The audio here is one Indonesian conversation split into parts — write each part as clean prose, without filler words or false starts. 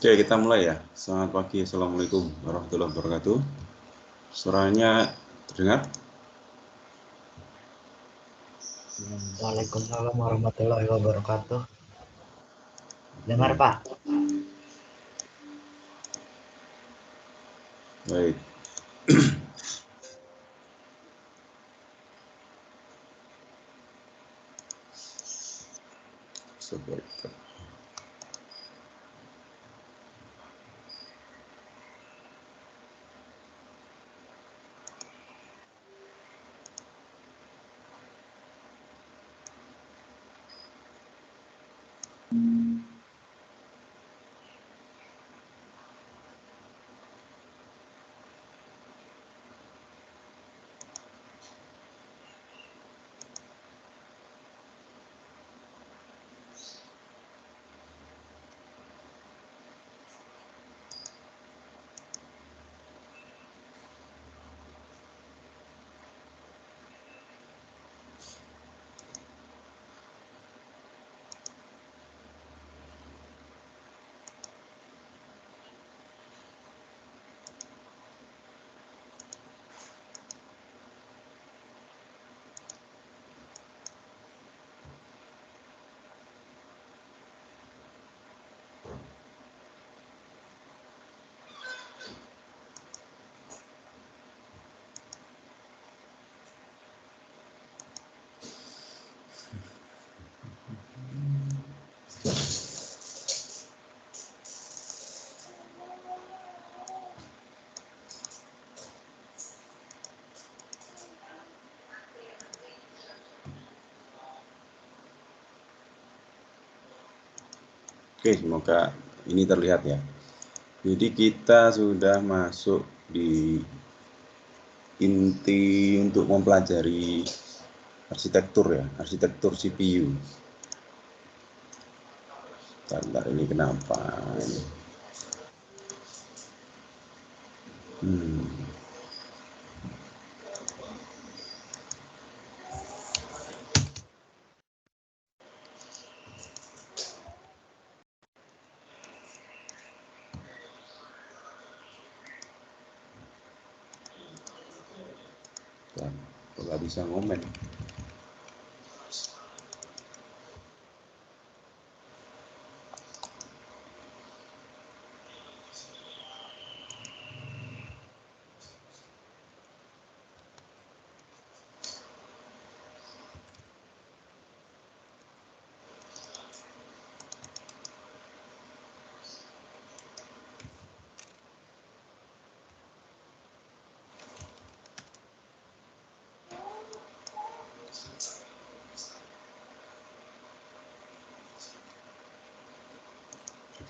Oke, kita mulai ya. Selamat pagi, Assalamualaikum warahmatullahi wabarakatuh. Suaranya terdengar? Waalaikumsalam warahmatullahi wabarakatuh. Dengar, Pak? Baik. Sebaik. Oke, semoga ini terlihat ya. Jadi kita sudah masuk di inti untuk mempelajari arsitektur ya, arsitektur CPU. Bentar, ini kenapa? Nggak bisa ngomen.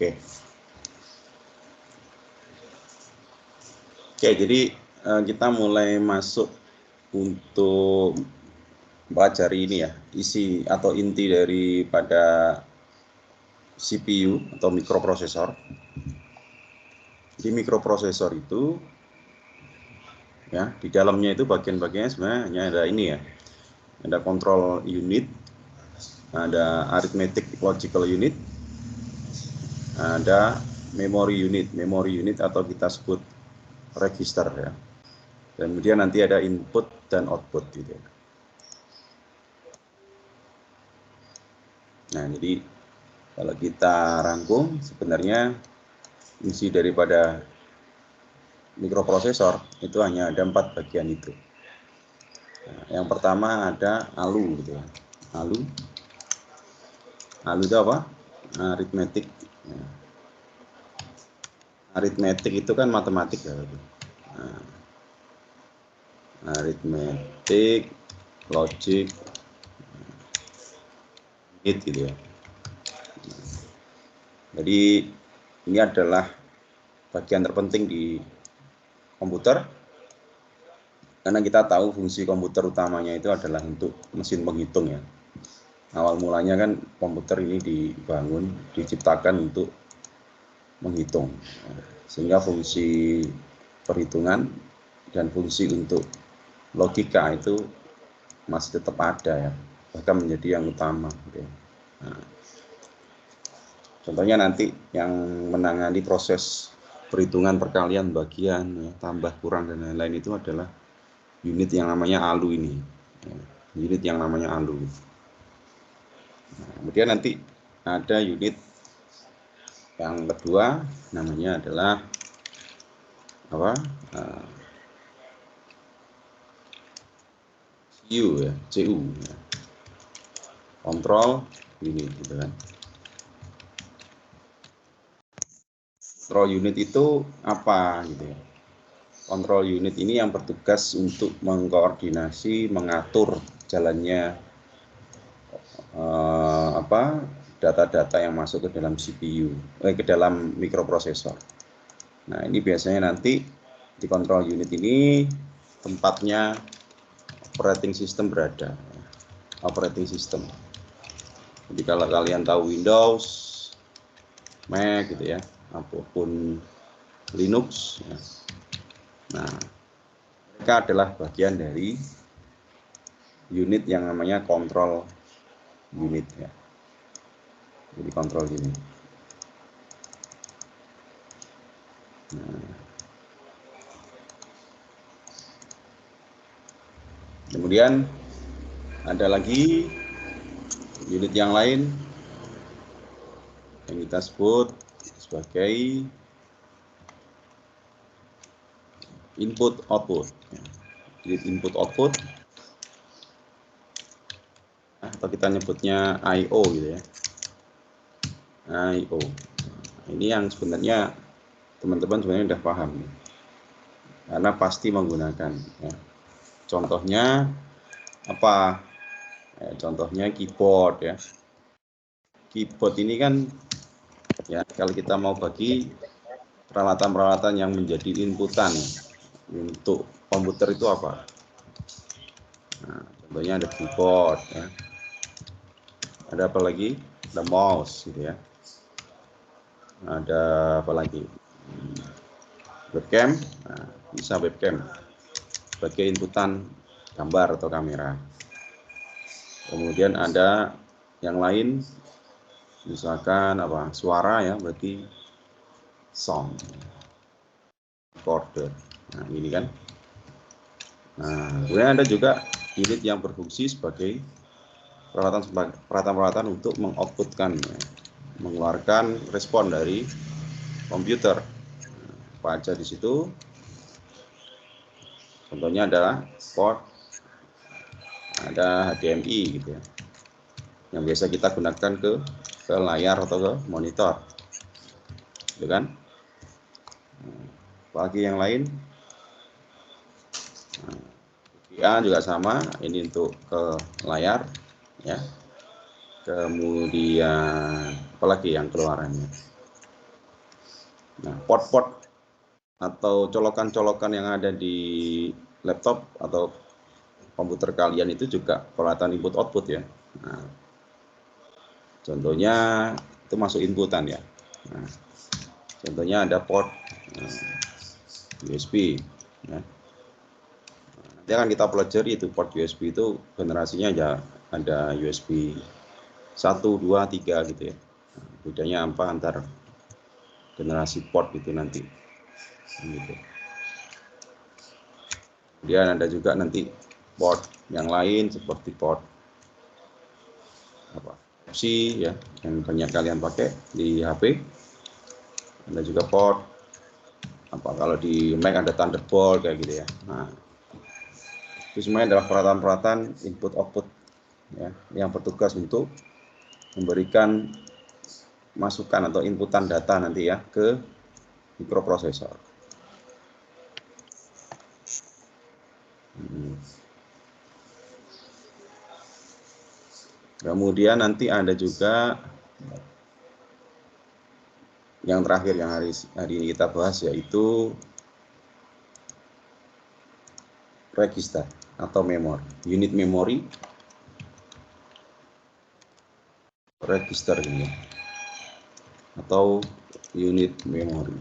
Oke. Oke, jadi kita mulai masuk untuk pelajari ini ya, isi atau inti daripada CPU atau mikroprosesor. Jadi mikroprosesor itu ya, di dalamnya itu bagian-bagiannya sebenarnya hanya ada ini ya. Ada control unit, ada arithmetic logical unit, ada memory unit atau kita sebut register ya. Dan kemudian nanti ada input dan output gitu. Nah, jadi kalau kita rangkum sebenarnya isi daripada mikroprosesor itu hanya ada 4 bagian itu. Nah, yang pertama ada ALU gitu ya. ALU itu apa? Arithmetic. Ya. Aritmetik itu kan matematik ya. Nah, arithmetic, logic, unit gitu ya. Jadi ini adalah bagian terpenting di komputer karena kita tahu fungsi komputer utamanya itu adalah untuk mesin penghitung ya. Awal mulanya kan komputer ini dibangun, diciptakan untuk menghitung, sehingga fungsi perhitungan dan fungsi untuk logika itu masih tetap ada ya, bahkan menjadi yang utama. Nah, Contohnya nanti yang menangani proses perhitungan perkalian bagian, ya, tambah kurang dan lain-lain itu adalah unit yang namanya ALU ini. Ya, unit yang namanya ALU. Nah, kemudian nanti ada unit yang kedua, namanya adalah apa? CU ya, CU. Ya. Kontrol unit gitu kan. Kontrol unit itu apa gitu ya? Kontrol unit ini yang bertugas untuk mengkoordinasi, mengatur jalannya data-data yang masuk ke dalam CPU, ke dalam mikroprosesor. Nah, ini biasanya nanti di kontrol unit ini tempatnya operating system berada. Operating system. Jadi kalau kalian tahu Windows, Mac gitu ya, apapun Linux, ya. Nah, mereka adalah bagian dari unit yang namanya kontrol unit ya. Jadi kontrol unit. Nah, kemudian ada lagi unit yang lain yang kita sebut sebagai input output. Unit input output atau kita nyebutnya I/O gitu ya. I/O. Ini yang sebenarnya teman-teman sebenarnya udah paham karena pasti menggunakan ya. Contohnya apa ya, contohnya keyboard ya. Keyboard ini kan ya kalau kita mau bagi peralatan-peralatan yang menjadi inputan untuk komputer itu apa. Nah, contohnya ada keyboard ya. Ada apa lagi, ada mouse gitu ya, ada apa lagi, webcam. Nah, bisa webcam sebagai inputan gambar atau kamera. Kemudian ada yang lain, misalkan apa, suara ya, berarti sound recorder. Nah, ini kan. Nah, kemudian ada juga unit yang berfungsi sebagai peralatan-peralatan untuk mengoutputkan, ya, mengeluarkan respon dari komputer. Apa aja di situ? Contohnya adalah port, ada HDMI gitu ya, yang biasa kita gunakan ke layar atau ke monitor, gitu kan? Apalagi yang lain, VGA juga sama, ini untuk ke layar, ya. Kemudian apalagi yang keluarannya. Nah, port-port atau colokan-colokan yang ada di laptop atau komputer kalian itu juga peralatan input output ya. Nah, contohnya itu masuk inputan ya. Nah, contohnya ada port USB ya. Nanti akan kita pelajari itu port USB itu generasinya ya, ada USB 1, 2, 3 gitu ya. Nah, bedanya apa antar generasi port itu nanti gitu. Kemudian ada juga nanti port yang lain seperti port apa, Type-C ya, yang banyak kalian pakai di HP. Ada juga port apa, kalau di Mac ada Thunderbolt kayak gitu ya. Nah, itu semuanya adalah peralatan-peralatan input output ya, yang bertugas untuk memberikan masukan atau inputan data nanti ya ke mikroprosesor. Kemudian nanti ada juga yang terakhir yang hari ini kita bahas, yaitu register atau memori, unit memori, register ini atau unit memori.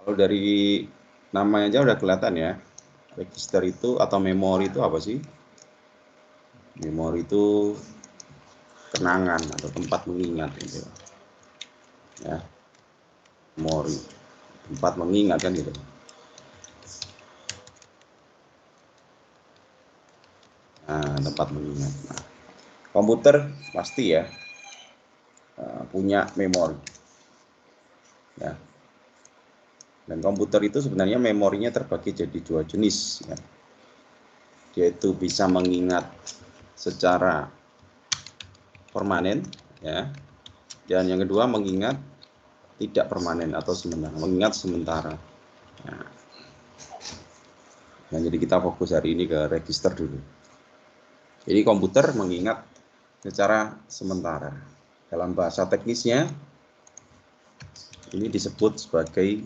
Kalau dari namanya aja udah kelihatan ya, register itu atau memori itu apa sih? Memori itu kenangan atau tempat mengingat gitu ya, memori, tempat mengingat kan gitu. Nah, tempat mengingat. Nah, komputer pasti ya punya memori ya, dan komputer itu sebenarnya memorinya terbagi jadi dua jenis ya, yaitu bisa mengingat secara permanen ya, dan yang kedua mengingat tidak permanen atau sementara, mengingat sementara ya. Nah, jadi kita fokus hari ini ke register dulu. Jadi komputer mengingat secara sementara, dalam bahasa teknisnya ini disebut sebagai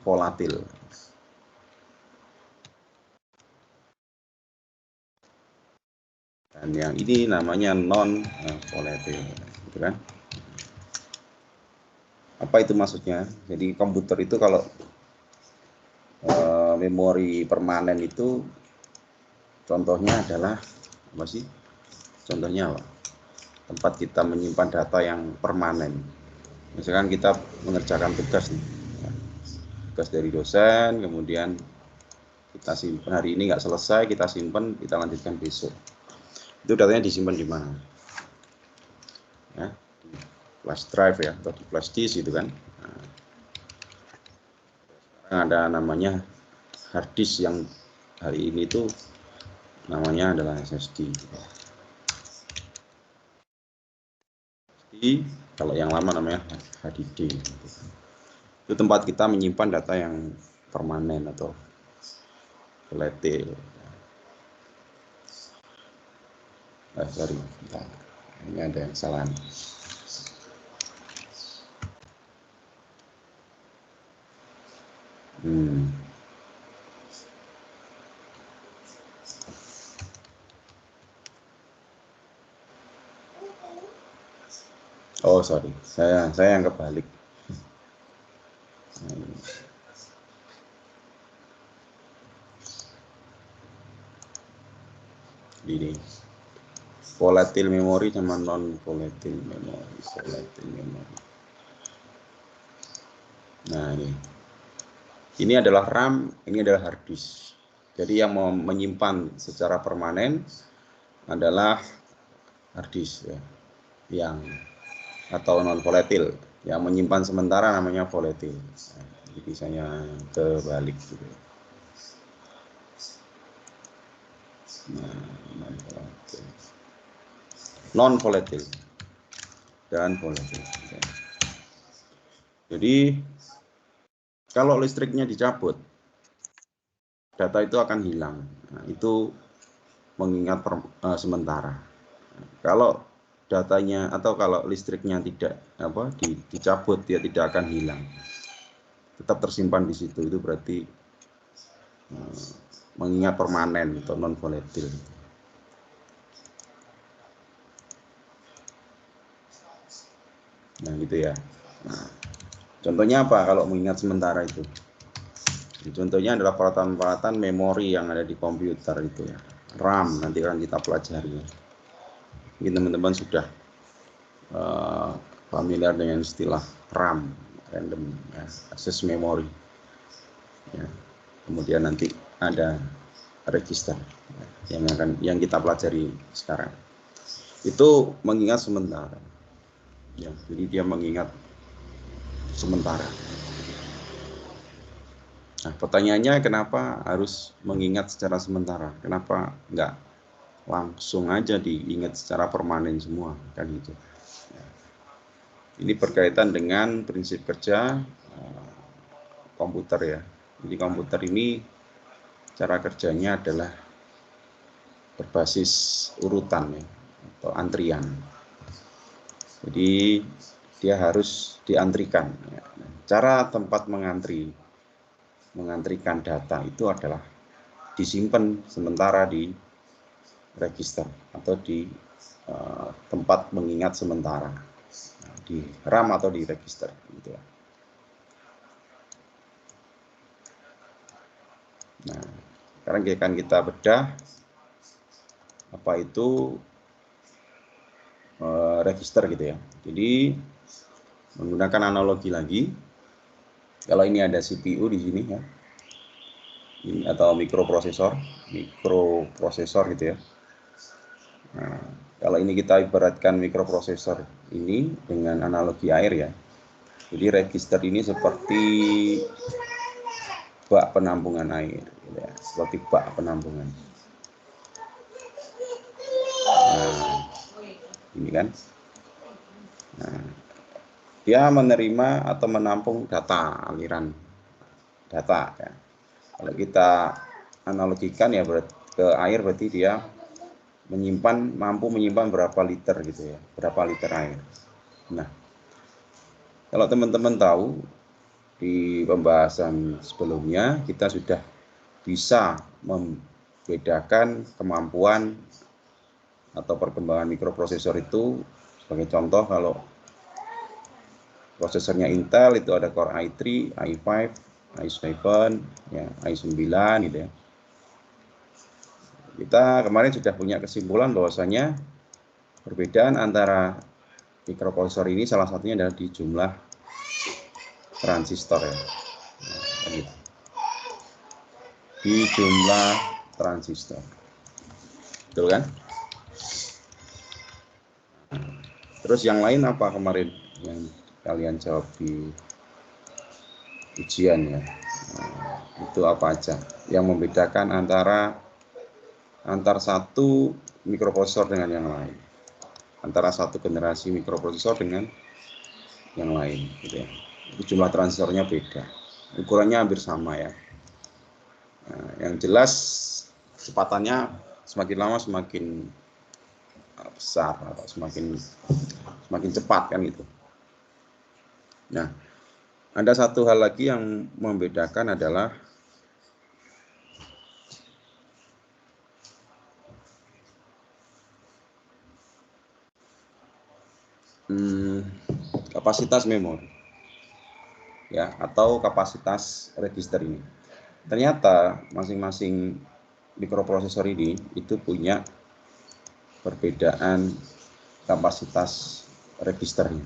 volatil. Dan yang ini namanya non volatil, gitu kan? Apa itu maksudnya? Jadi komputer itu kalau memori permanen itu contohnya adalah apa sih? Contohnya apa? Tempat kita menyimpan data yang permanen. Misalkan kita mengerjakan tugas nih, tugas dari dosen, kemudian kita simpan hari ini nggak selesai, kita simpan, kita lanjutkan besok. Itu datanya disimpan di mana? Ya, di flash drive ya, atau di flash disk gitu kan. Nah, sekarang ada namanya hard disk yang hari ini itu namanya adalah SSD. Kalau yang lama namanya HDD. Itu tempat kita menyimpan data yang permanen atau volatil. Sorry, ini ada yang salah. Oh sorry, saya yang kebalik. Ini volatil memori sama non volatil memori. Volatil memori. Nah ini adalah RAM, ini adalah hard disk. Jadi yang menyimpan secara permanen adalah hard disk ya, yang atau non volatil. Yang menyimpan sementara namanya volatil. Jadi saya kebalik gitu. Non volatil dan volatil. Jadi kalau listriknya dicabut, data itu akan hilang. Nah, itu mengingat sementara. Kalau datanya atau kalau listriknya tidak dicabut, dia tidak akan hilang, tetap tersimpan di situ. Itu berarti mengingat permanen atau non volatil. Nah gitu ya. Nah, contohnya apa kalau mengingat sementara itu? Contohnya adalah peralatan-peralatan memori yang ada di komputer itu ya, RAM, nanti akan kita pelajari. Mungkin teman-teman sudah familiar dengan istilah RAM, random access memory ya. Kemudian nanti ada register yang kita pelajari sekarang. Itu mengingat sementara ya, jadi dia mengingat sementara. Nah, pertanyaannya kenapa harus mengingat secara sementara? Kenapa enggak langsung aja diingat secara permanen semua kan gitu. Ini berkaitan dengan prinsip kerja komputer ya. Jadi komputer ini cara kerjanya adalah berbasis urutan ya, atau antrian. Jadi dia harus diantrikan. Ya. Cara tempat mengantrikan data itu adalah disimpan sementara di register atau di tempat mengingat sementara, di RAM atau di register gitu ya. Nah, sekarang akan kita bedah apa itu register gitu ya. Jadi menggunakan analogi lagi, kalau ini ada CPU di sini ya, ini atau mikroprosesor gitu ya. Nah, kalau ini kita ibaratkan mikroprosesor ini dengan analogi air ya. Jadi register ini seperti bak penampungan air, gitu ya. Seperti bak penampungan. Nah, ini kan. Nah, dia menerima atau menampung data, aliran data ya. Kalau kita analogikan ya ke air, berarti dia mampu menyimpan berapa liter gitu ya, berapa liter air. Nah, kalau teman-teman tahu di pembahasan sebelumnya kita sudah bisa membedakan kemampuan atau perkembangan mikroprosesor itu. Sebagai contoh, kalau prosesornya Intel itu ada Core i3, i5, i7, ya, i9 gitu ya. Kita kemarin sudah punya kesimpulan bahwasanya perbedaan antara mikroprosesor ini salah satunya adalah di jumlah transistor ya. Nah, gitu. Di jumlah transistor. Betul kan? Terus yang lain apa kemarin yang kalian jawab di ujian ya? Nah, itu apa aja yang membedakan antar satu mikroprosesor dengan yang lain, antara satu generasi mikroprosesor dengan yang lain gitu ya. Itu jumlah transistornya beda, ukurannya hampir sama ya. Nah, yang jelas kecepatannya semakin lama semakin besar atau semakin cepat kan gitu. Nah, ada satu hal lagi yang membedakan adalah kapasitas memori ya, atau kapasitas register ini. Ternyata masing-masing mikroprosesor ini itu punya perbedaan kapasitas registernya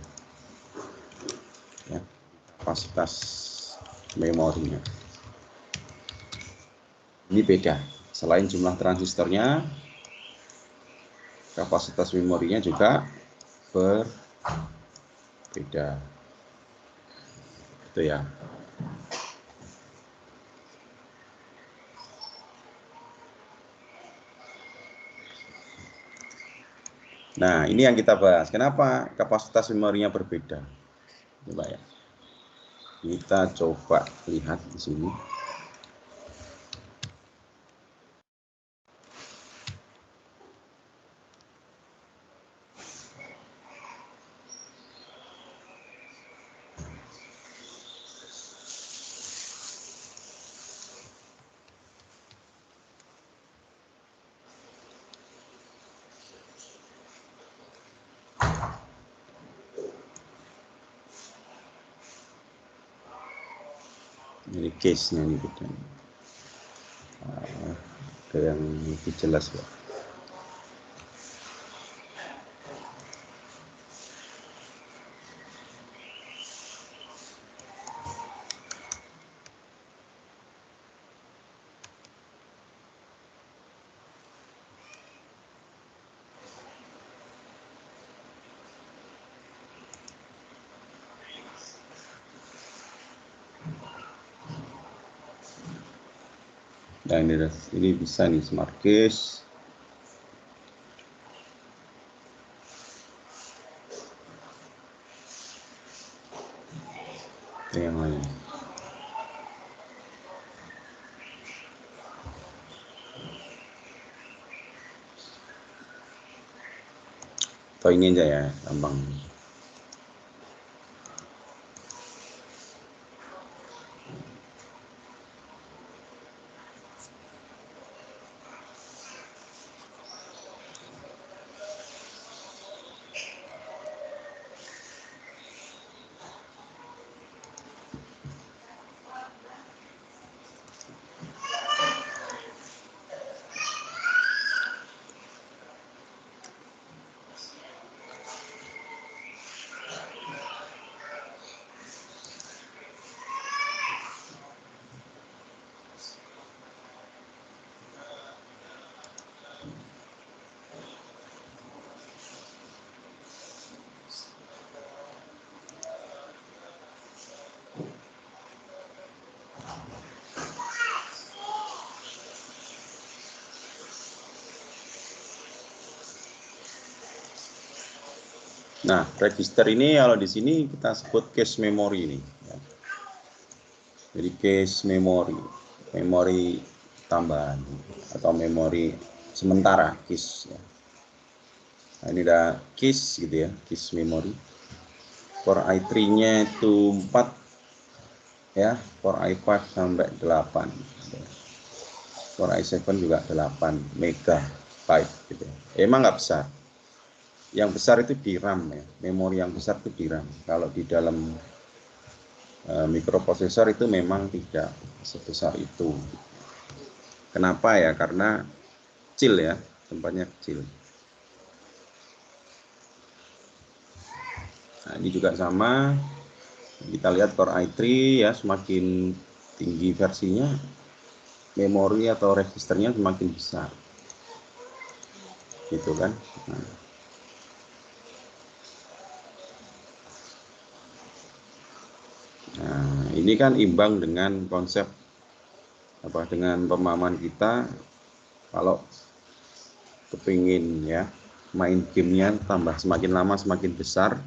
ya, kapasitas memorinya ini beda. Selain jumlah transistornya, kapasitas memorinya juga berbeda itu ya. Nah, ini yang kita bahas. Kenapa kapasitas memorinya berbeda? Coba ya. Kita coba lihat di sini. Ini case-nya ini beda. Ada yang lebih jelas ya. Nah, ini bisa nih smart case. Yang lain. Atau ini aja ya, gampang. Nah, register ini kalau di sini kita sebut cache memory ini. Jadi cache memori tambahan atau memori sementara cache. Nah, ini ada cache gitu ya, cache memory. Core i3-nya itu 4 ya, Core i5 sampai 8. Core i7 juga 8 megabyte gitu ya. Emang nggak besar. Yang besar itu di RAM ya, memori yang besar itu di RAM. Kalau di dalam mikroprosesor itu memang tidak sebesar itu. Kenapa ya? Karena kecil ya, tempatnya kecil. Nah, ini juga sama. Kita lihat Core i3 ya, semakin tinggi versinya, memori atau registernya semakin besar. Gitu kan. Nah, ini kan imbang dengan konsep dengan pemahaman kita kalau kepingin ya main gamenya tambah semakin lama semakin besar,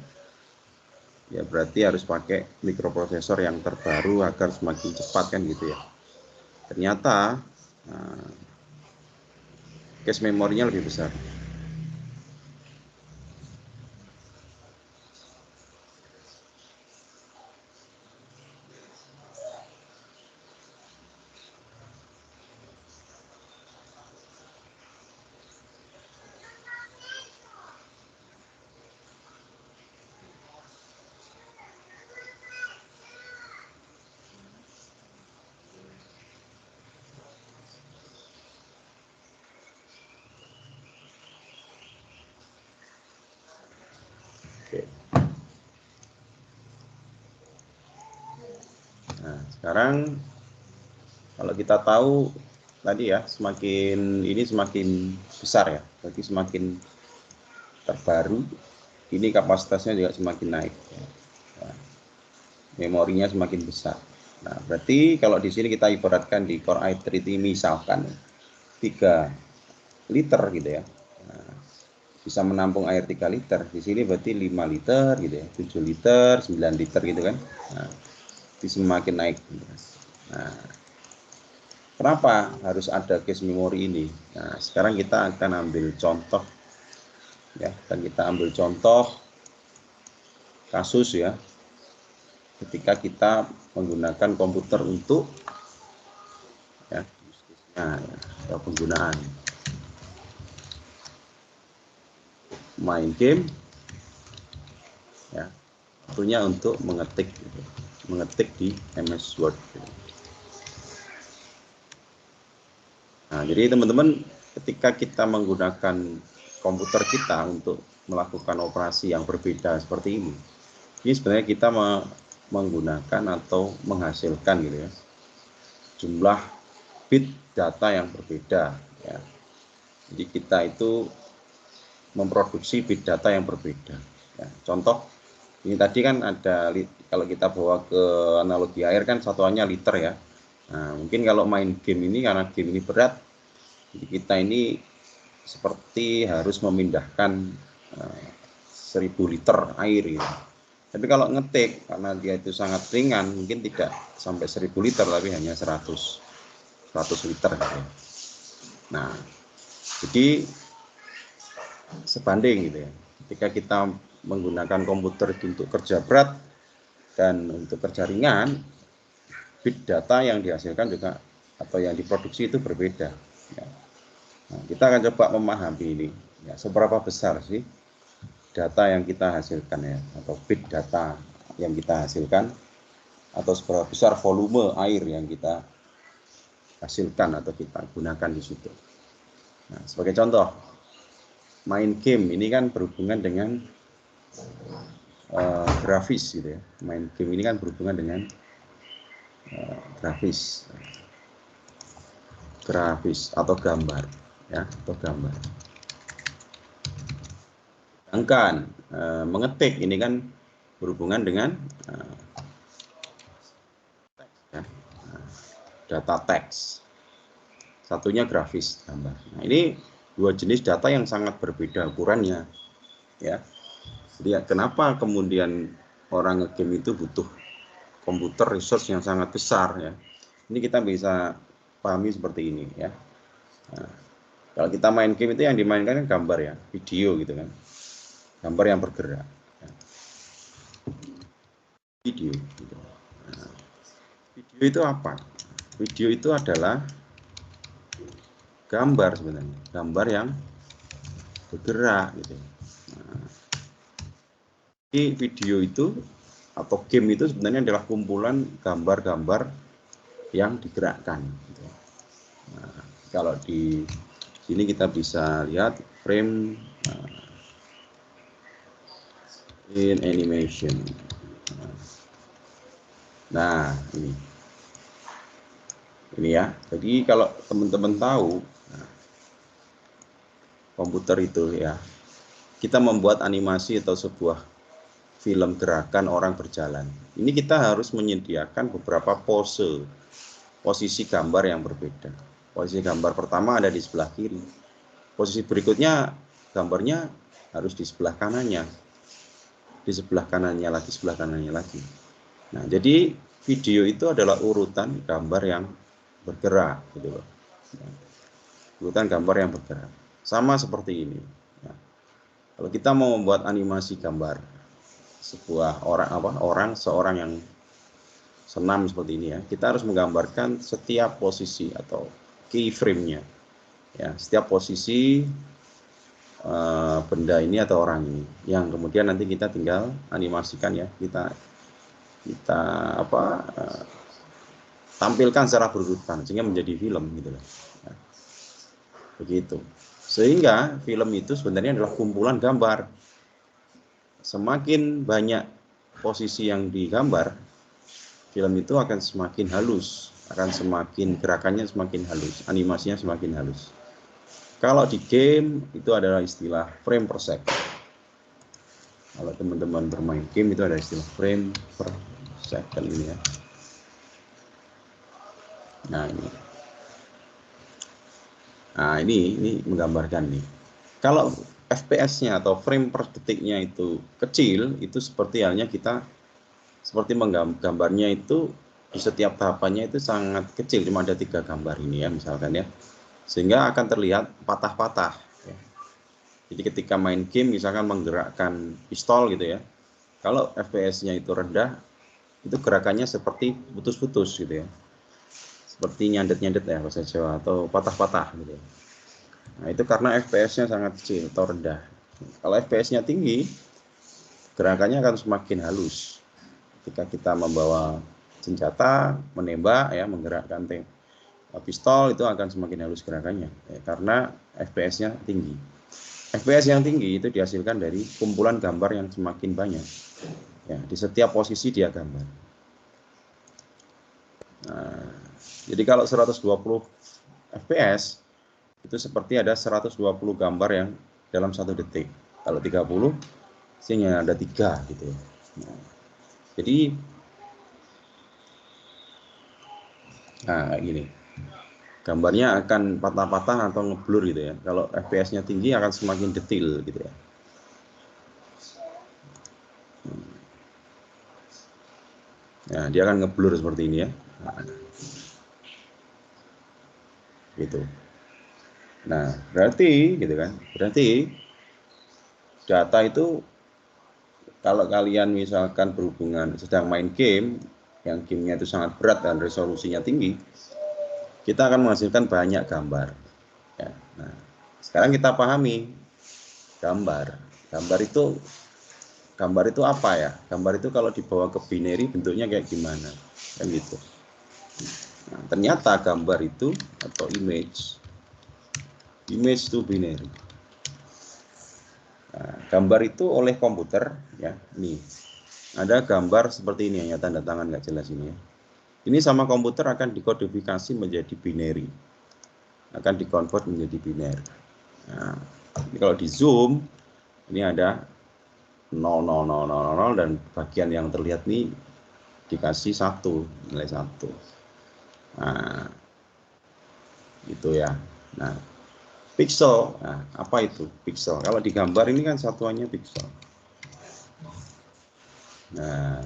ya berarti harus pakai mikroprosesor yang terbaru agar semakin cepat kan gitu ya. Ternyata cache memorinya lebih besar. Oke. Nah, sekarang kalau kita tahu tadi ya, semakin besar ya, berarti semakin terbaru, ini kapasitasnya juga semakin naik. Nah, memorinya semakin besar. Nah, berarti kalau di sini kita ibaratkan di Core i3 ini misalkan 3 liter gitu ya. Nah, bisa menampung air 3 liter. Di sini berarti 5 liter gitu ya, 7 liter, 9 liter gitu kan. Nah, itu semakin naik. Nah, kenapa harus ada cache memori ini? Nah, sekarang kita akan ambil contoh ya, dan kita ambil contoh kasus ya, ketika kita menggunakan komputer untuk ya, penggunaan main game ya, tentunya untuk mengetik di MS Word gitu. Nah, jadi teman-teman ketika kita menggunakan komputer kita untuk melakukan operasi yang berbeda seperti ini sebenarnya kita menggunakan atau menghasilkan gitu ya, jumlah bit data yang berbeda ya. Jadi kita itu memproduksi bit data yang berbeda ya. Contoh ini tadi kan ada, kalau kita bawa ke analogi air kan satuannya liter ya. Nah, mungkin kalau main game ini, karena game ini berat, jadi kita ini seperti harus memindahkan 1000 liter air gitu. Tapi kalau ngetik, karena dia itu sangat ringan, mungkin tidak sampai 1000 liter, tapi hanya 100 liter gitu. Nah, jadi sebanding gitu ya. Ketika kita menggunakan komputer untuk kerja berat dan untuk kerja ringan, bit data yang dihasilkan juga atau yang diproduksi itu berbeda. Ya. Nah, kita akan coba memahami ini. Ya, seberapa besar sih data yang kita hasilkan ya, atau bit data yang kita hasilkan, atau seberapa besar volume air yang kita hasilkan atau kita gunakan di situ. Nah, sebagai contoh, main game ini kan berhubungan dengan grafis gitu ya. Main game ini kan berhubungan dengan grafis atau gambar ya, atau gambar. Sedangkan mengetik ini kan berhubungan dengan teks ya, data teks. Satunya grafis gambar. Nah, ini dua jenis data yang sangat berbeda ukurannya ya. Jadi kenapa kemudian orang ngegame itu butuh komputer resource yang sangat besar ya. Ini kita bisa pahami seperti ini ya. Nah, kalau kita main game itu yang dimainkan kan gambar ya, video gitu kan. Gambar yang bergerak. Ya. Video gitu. Nah, video itu apa? Video itu adalah gambar sebenarnya, gambar yang bergerak gitu. Nah, jadi video itu atau game itu sebenarnya adalah kumpulan gambar-gambar yang digerakkan. Gitu. Nah, kalau di sini kita bisa lihat frame in animation. Nah, ini ya. Jadi kalau teman-teman tahu komputer itu ya, kita membuat animasi atau sebuah film gerakan orang berjalan. Ini kita harus menyediakan beberapa posisi gambar yang berbeda. Posisi gambar pertama ada di sebelah kiri. Posisi berikutnya gambarnya harus di sebelah kanannya. Di sebelah kanannya lagi, sebelah kanannya lagi. Nah, jadi video itu adalah urutan gambar yang bergerak gitu loh. Urutan gambar yang bergerak. Sama seperti ini. Nah, kalau kita mau membuat animasi gambar sebuah seorang yang senam seperti ini ya, kita harus menggambarkan setiap posisi atau keyframe-nya ya, setiap posisi benda ini atau orang ini yang kemudian nanti kita tinggal animasikan ya, kita tampilkan secara berurutan sehingga menjadi film gitu loh ya, begitu. Sehingga film itu sebenarnya adalah kumpulan gambar. Semakin banyak posisi yang digambar, film itu akan semakin halus, akan semakin gerakannya semakin halus, animasinya semakin halus. Kalau di game itu adalah istilah frame per second. Kalau teman-teman bermain game itu ada istilah frame per second ini ya. Nah ini menggambarkan nih. Kalau FPS-nya atau frame per detiknya itu kecil, itu seperti halnya kita seperti menggambarnya itu di setiap tahapannya itu sangat kecil, cuma ada 3 gambar ini ya misalkan ya, sehingga akan terlihat patah-patah ya. Jadi ketika main game misalkan menggerakkan pistol gitu ya, kalau FPS-nya itu rendah, itu gerakannya seperti putus-putus gitu ya, seperti nyandet-nyandet ya bahasa Jawa, atau patah-patah gitu ya. Nah itu karena FPS-nya sangat kecil atau rendah. Kalau FPS-nya tinggi, gerakannya akan semakin halus. Ketika kita membawa senjata, menembak ya, menggerakkan pistol, itu akan semakin halus gerakannya ya, karena FPS-nya tinggi. FPS yang tinggi itu dihasilkan dari kumpulan gambar yang semakin banyak ya, di setiap posisi dia gambar. Nah, jadi kalau 120 FPS itu seperti ada 120 gambar yang dalam 1 detik. Kalau 30 sehingga ada 3 gitu. Nah, jadi kayak gini. Gambarnya akan patah-patah atau ngeblur gitu ya. Kalau FPS-nya tinggi akan semakin detail gitu ya. Nah, dia akan ngeblur seperti ini ya. Nah, gitu. Nah, berarti gitu kan. Berarti data itu kalau kalian misalkan berhubungan sedang main game yang gamenya itu sangat berat dan resolusinya tinggi, kita akan menghasilkan banyak gambar. Ya, nah, sekarang kita pahami gambar. Gambar itu apa ya? Gambar itu kalau dibawa ke binary bentuknya kayak gimana? Kan gitu. Nah, ternyata gambar itu atau image to binary. Nah, gambar itu oleh komputer ya. Nih, ada gambar seperti ini ya, tanda tangan nggak jelas ini ya. Ini sama komputer akan dikodifikasi menjadi binary. Akan dikonvert menjadi binary. Nah, ini kalau di zoom ini ada 0,0000 dan bagian yang terlihat nih dikasih 1, nilai 1. Nah, gitu ya. Nah, pixel, nah, apa itu pixel? Kalau di gambar ini kan satuannya pixel. Nah,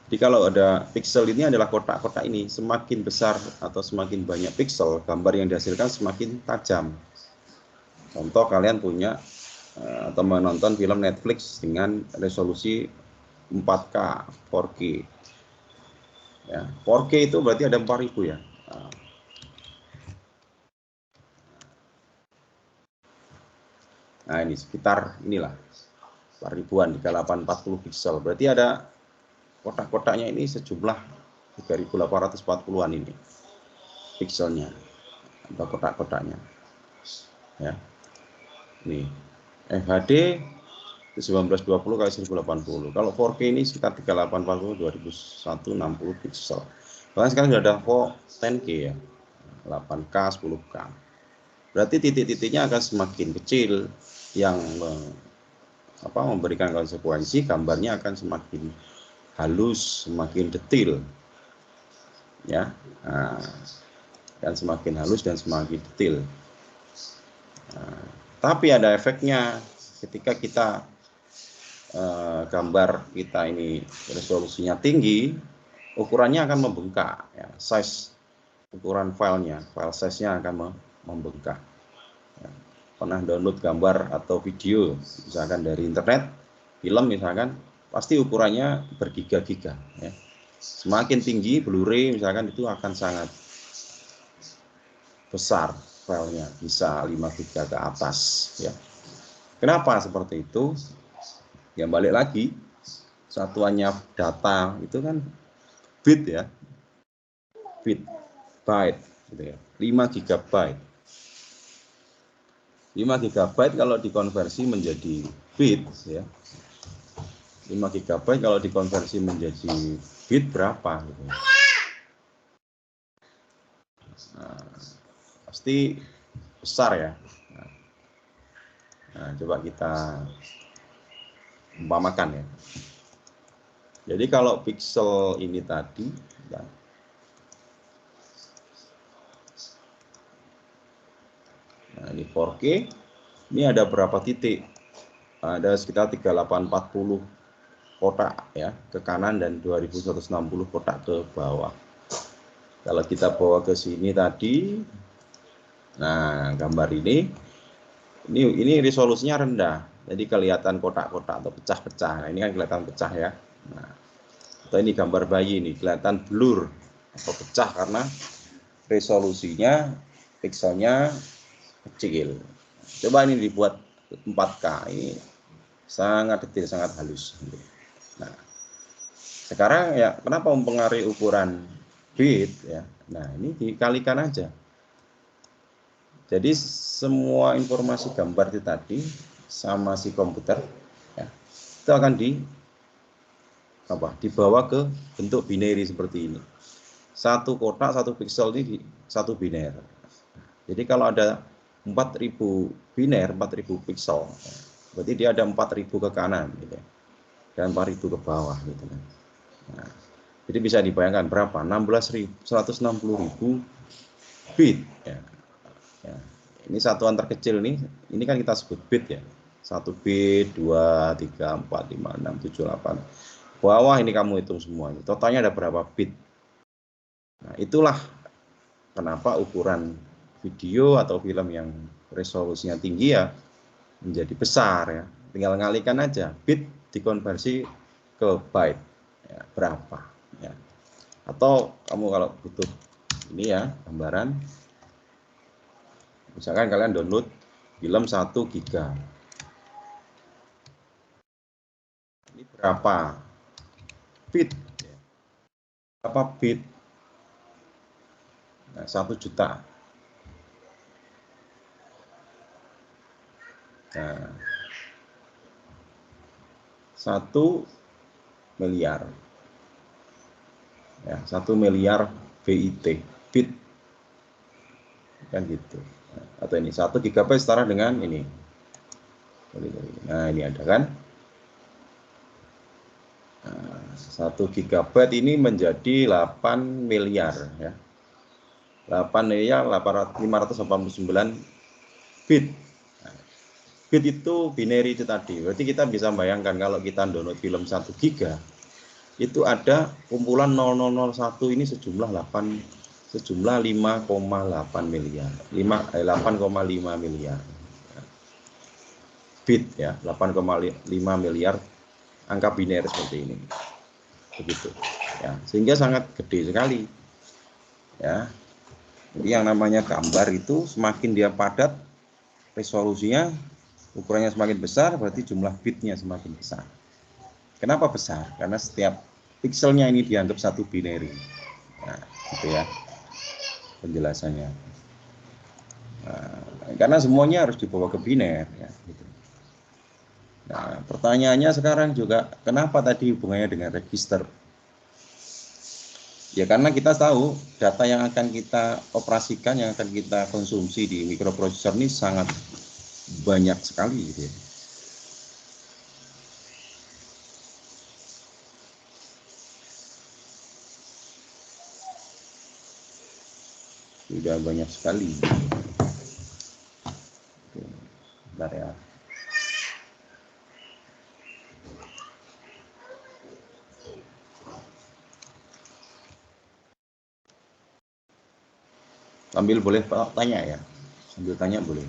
jadi kalau ada pixel ini adalah kotak-kotak ini, semakin besar atau semakin banyak pixel, gambar yang dihasilkan semakin tajam. Contoh kalian punya atau menonton film Netflix dengan resolusi 4K, 4K. Ya, 4K itu berarti ada 4000 ya. Nah, ini sekitar inilah 4000-an, 3840 pixel. Berarti ada kotak-kotaknya ini sejumlah 3840-an ini pixelnya atau kotak-kotaknya. Ya. Nih, FHD 1920 kali 1080. Kalau 4K ini sekitar 3840 2160 pixel. Bahkan sekarang sudah ada 10K ya. 8K, 10K. Berarti titik-titiknya akan semakin kecil yang memberikan konsekuensi gambarnya akan semakin halus, semakin detail. Ya. Nah, dan semakin halus dan semakin detail. Nah, tapi ada efeknya ketika kita gambar kita ini resolusinya tinggi, ukurannya akan membengkak. Ya. Size ukuran filenya, file size-nya akan membengkak. Ya. Pernah download gambar atau video, misalkan dari internet, film misalkan, pasti ukurannya bergiga-giga. Ya. Semakin tinggi Blu-ray misalkan itu akan sangat besar filenya, bisa 5 giga ke atas. Ya. Kenapa seperti itu? Ya balik lagi, satuannya data itu kan bit ya, bit, byte, gitu ya, 5 GB. 5 GB kalau dikonversi menjadi bit ya, 5 GB kalau dikonversi menjadi bit berapa gitu. Nah, pasti besar ya. Nah, coba kita umpamakan ya. Jadi kalau pixel ini tadi, nah ini 4K, ini ada berapa titik? Ada sekitar 3840 kotak ya ke kanan dan 2160 kotak ke bawah. Kalau kita bawa ke sini tadi, nah gambar ini resolusinya rendah, jadi kelihatan kotak-kotak atau pecah-pecah. Nah, ini kan kelihatan pecah ya. Nah, atau ini gambar bayi ini kelihatan blur atau pecah karena resolusinya pixelnya kecil. Coba ini dibuat 4K, ini sangat detail, sangat halus. Nah, sekarang ya kenapa mempengaruhi ukuran bit ya? Nah, ini dikalikan aja. Jadi semua informasi gambar itu tadi sama si komputer ya, itu akan dibawa ke bentuk binary seperti ini. Satu kotak, satu pixel ini satu biner. Jadi kalau ada 4000 biner, 4000 pixel, berarti dia ada 4000 ke kanan gitu, dan 4000 ke bawah gitu kan. Nah, jadi bisa dibayangkan berapa? 160.000 bit ya. Ya. Ini satuan terkecil nih, ini kan kita sebut bit ya. 1 bit, 2, 3, 4, 5, 6, 7, 8. Bawah ini kamu hitung semua. Totalnya ada berapa bit? Nah, itulah kenapa ukuran video atau film yang resolusinya tinggi ya menjadi besar ya. Tinggal ngalikan aja, bit dikonversi ke byte ya, berapa ya. Atau kamu kalau butuh ini ya gambaran, misalkan kalian download film 1 giga, ini berapa bit ya. Berapa bit? Nah, 1 juta. Nah, 1 miliar ya, 1 miliar bit kan gitu. Atau ini 1 GB setara dengan ini. Nah, ini ada kan. Nah, 1 GB ini menjadi 8 miliar ya. 8 miliar 589 bit. bit itu binary itu tadi. Berarti kita bisa bayangkan kalau kita download film 1 giga, itu ada kumpulan 0001 ini sejumlah 5,8 miliar. 8,5 miliar bit ya, 8,5 miliar angka biner seperti ini. Begitu. Ya, sehingga sangat gede sekali. Ya. Jadi yang namanya gambar itu semakin dia padat, resolusinya ukurannya semakin besar, berarti jumlah bitnya semakin besar. Kenapa besar? Karena setiap pixelnya ini dianggap satu binary. Nah, gitu ya penjelasannya. Nah, karena semuanya harus dibawa ke biner. Ya, gitu. Nah, pertanyaannya sekarang juga, kenapa tadi hubungannya dengan register? Ya karena kita tahu data yang akan kita operasikan, yang akan kita konsumsi di microprocessor ini sangat banyak sekali gitu ya. Sudah banyak sekali. Oke, bentar ya. Sambil boleh tanya ya. Sambil tanya boleh.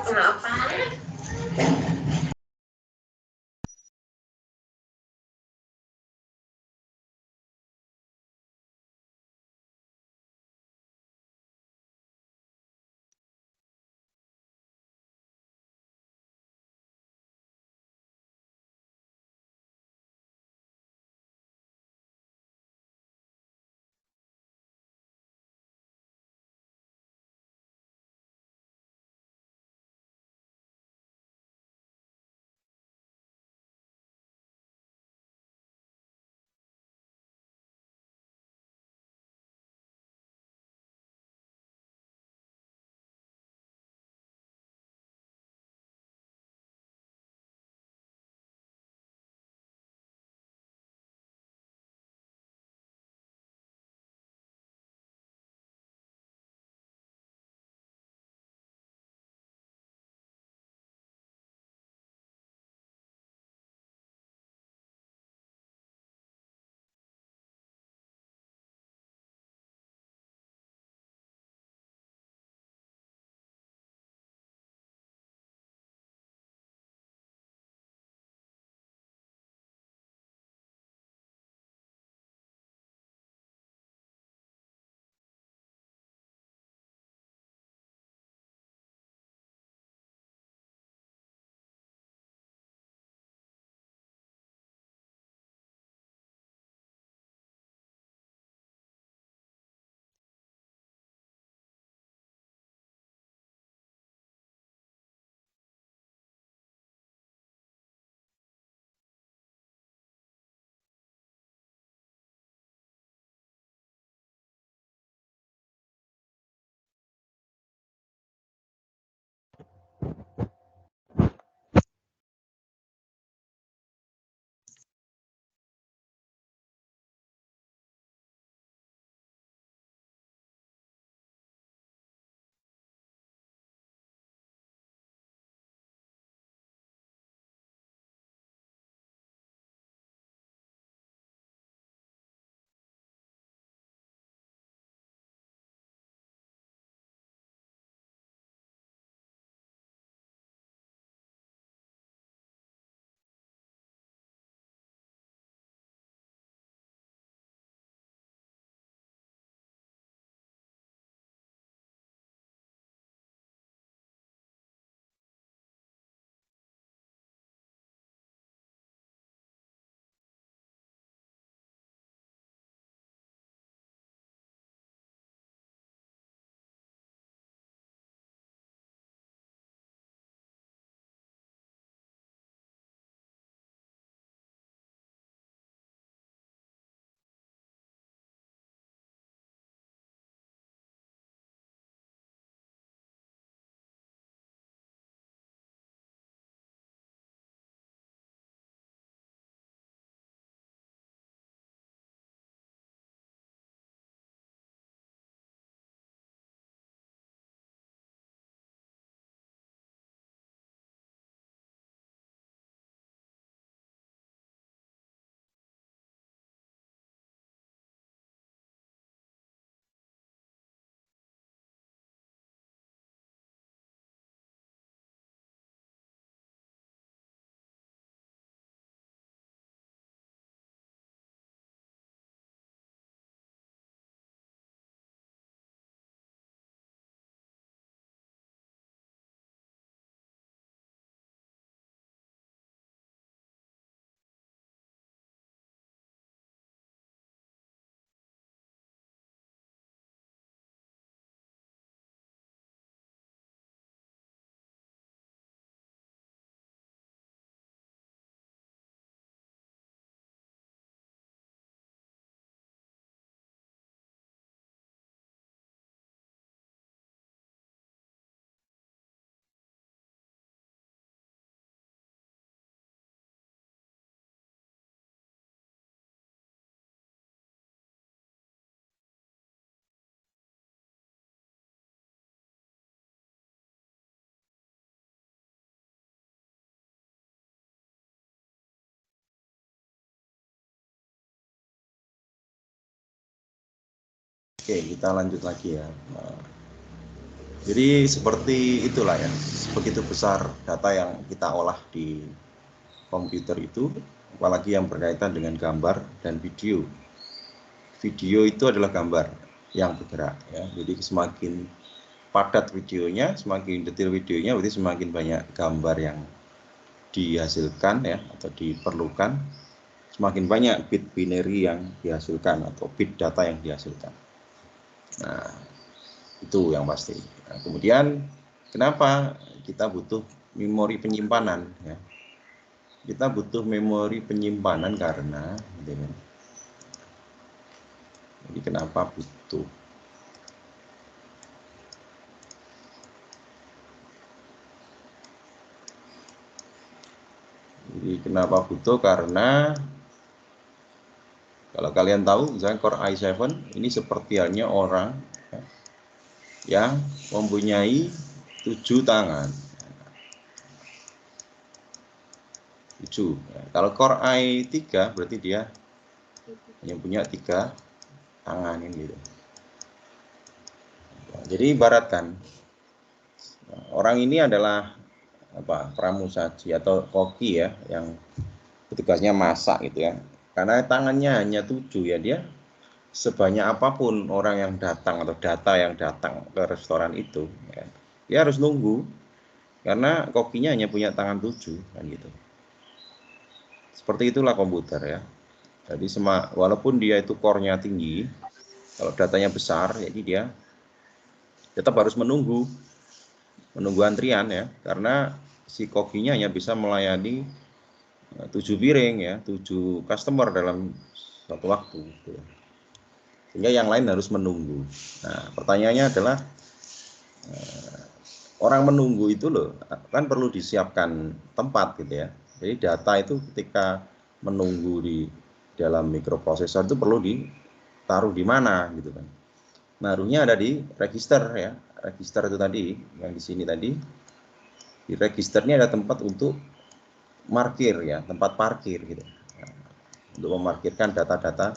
Kenapa? Oke, kita lanjut lagi ya. Jadi seperti itulah ya, begitu besar data yang kita olah di komputer itu, apalagi yang berkaitan dengan gambar dan video. Video itu adalah gambar yang bergerak ya. Jadi semakin padat videonya, semakin detail videonya, berarti semakin banyak gambar yang dihasilkan ya atau diperlukan, semakin banyak bit binary yang dihasilkan atau bit data yang dihasilkan. Nah, itu yang pasti. Nah, kemudian kenapa kita butuh memori penyimpanan ya? Kita butuh memori penyimpanan karena jadi kenapa butuh? Jadi kenapa butuh? Karena kalau kalian tahu, misalnya Core i7 ini seperti halnya orang ya, yang mempunyai 7 tangan. 7. Ya, kalau Core i3 berarti dia hanya punya 3 tangan ini gitu. Nah, jadi ibaratkan orang ini adalah pramusaji atau koki ya yang tugasnya masak gitu ya. Karena tangannya hanya 7 ya, dia sebanyak apapun orang yang datang atau data yang datang ke restoran itu ya, dia harus nunggu karena kokinya hanya punya tangan 7 kan gitu. Seperti itulah komputer ya. Jadi walaupun dia itu core-nya tinggi, kalau datanya besar, jadi dia tetap harus menunggu antrian ya, karena si kokinya hanya bisa melayani 7 piring ya, 7 customer dalam satu waktu. Gitu. Sehingga yang lain harus menunggu. Nah, pertanyaannya adalah orang menunggu itu loh kan perlu disiapkan tempat gitu ya. Jadi data itu ketika menunggu di dalam mikroprosesor itu perlu ditaruh di mana gitu kan. Naruhnya ada di register ya. Register itu tadi yang di sini tadi. Di register ini ada tempat untuk parkir ya, tempat parkir gitu. Nah, untuk memarkirkan data-data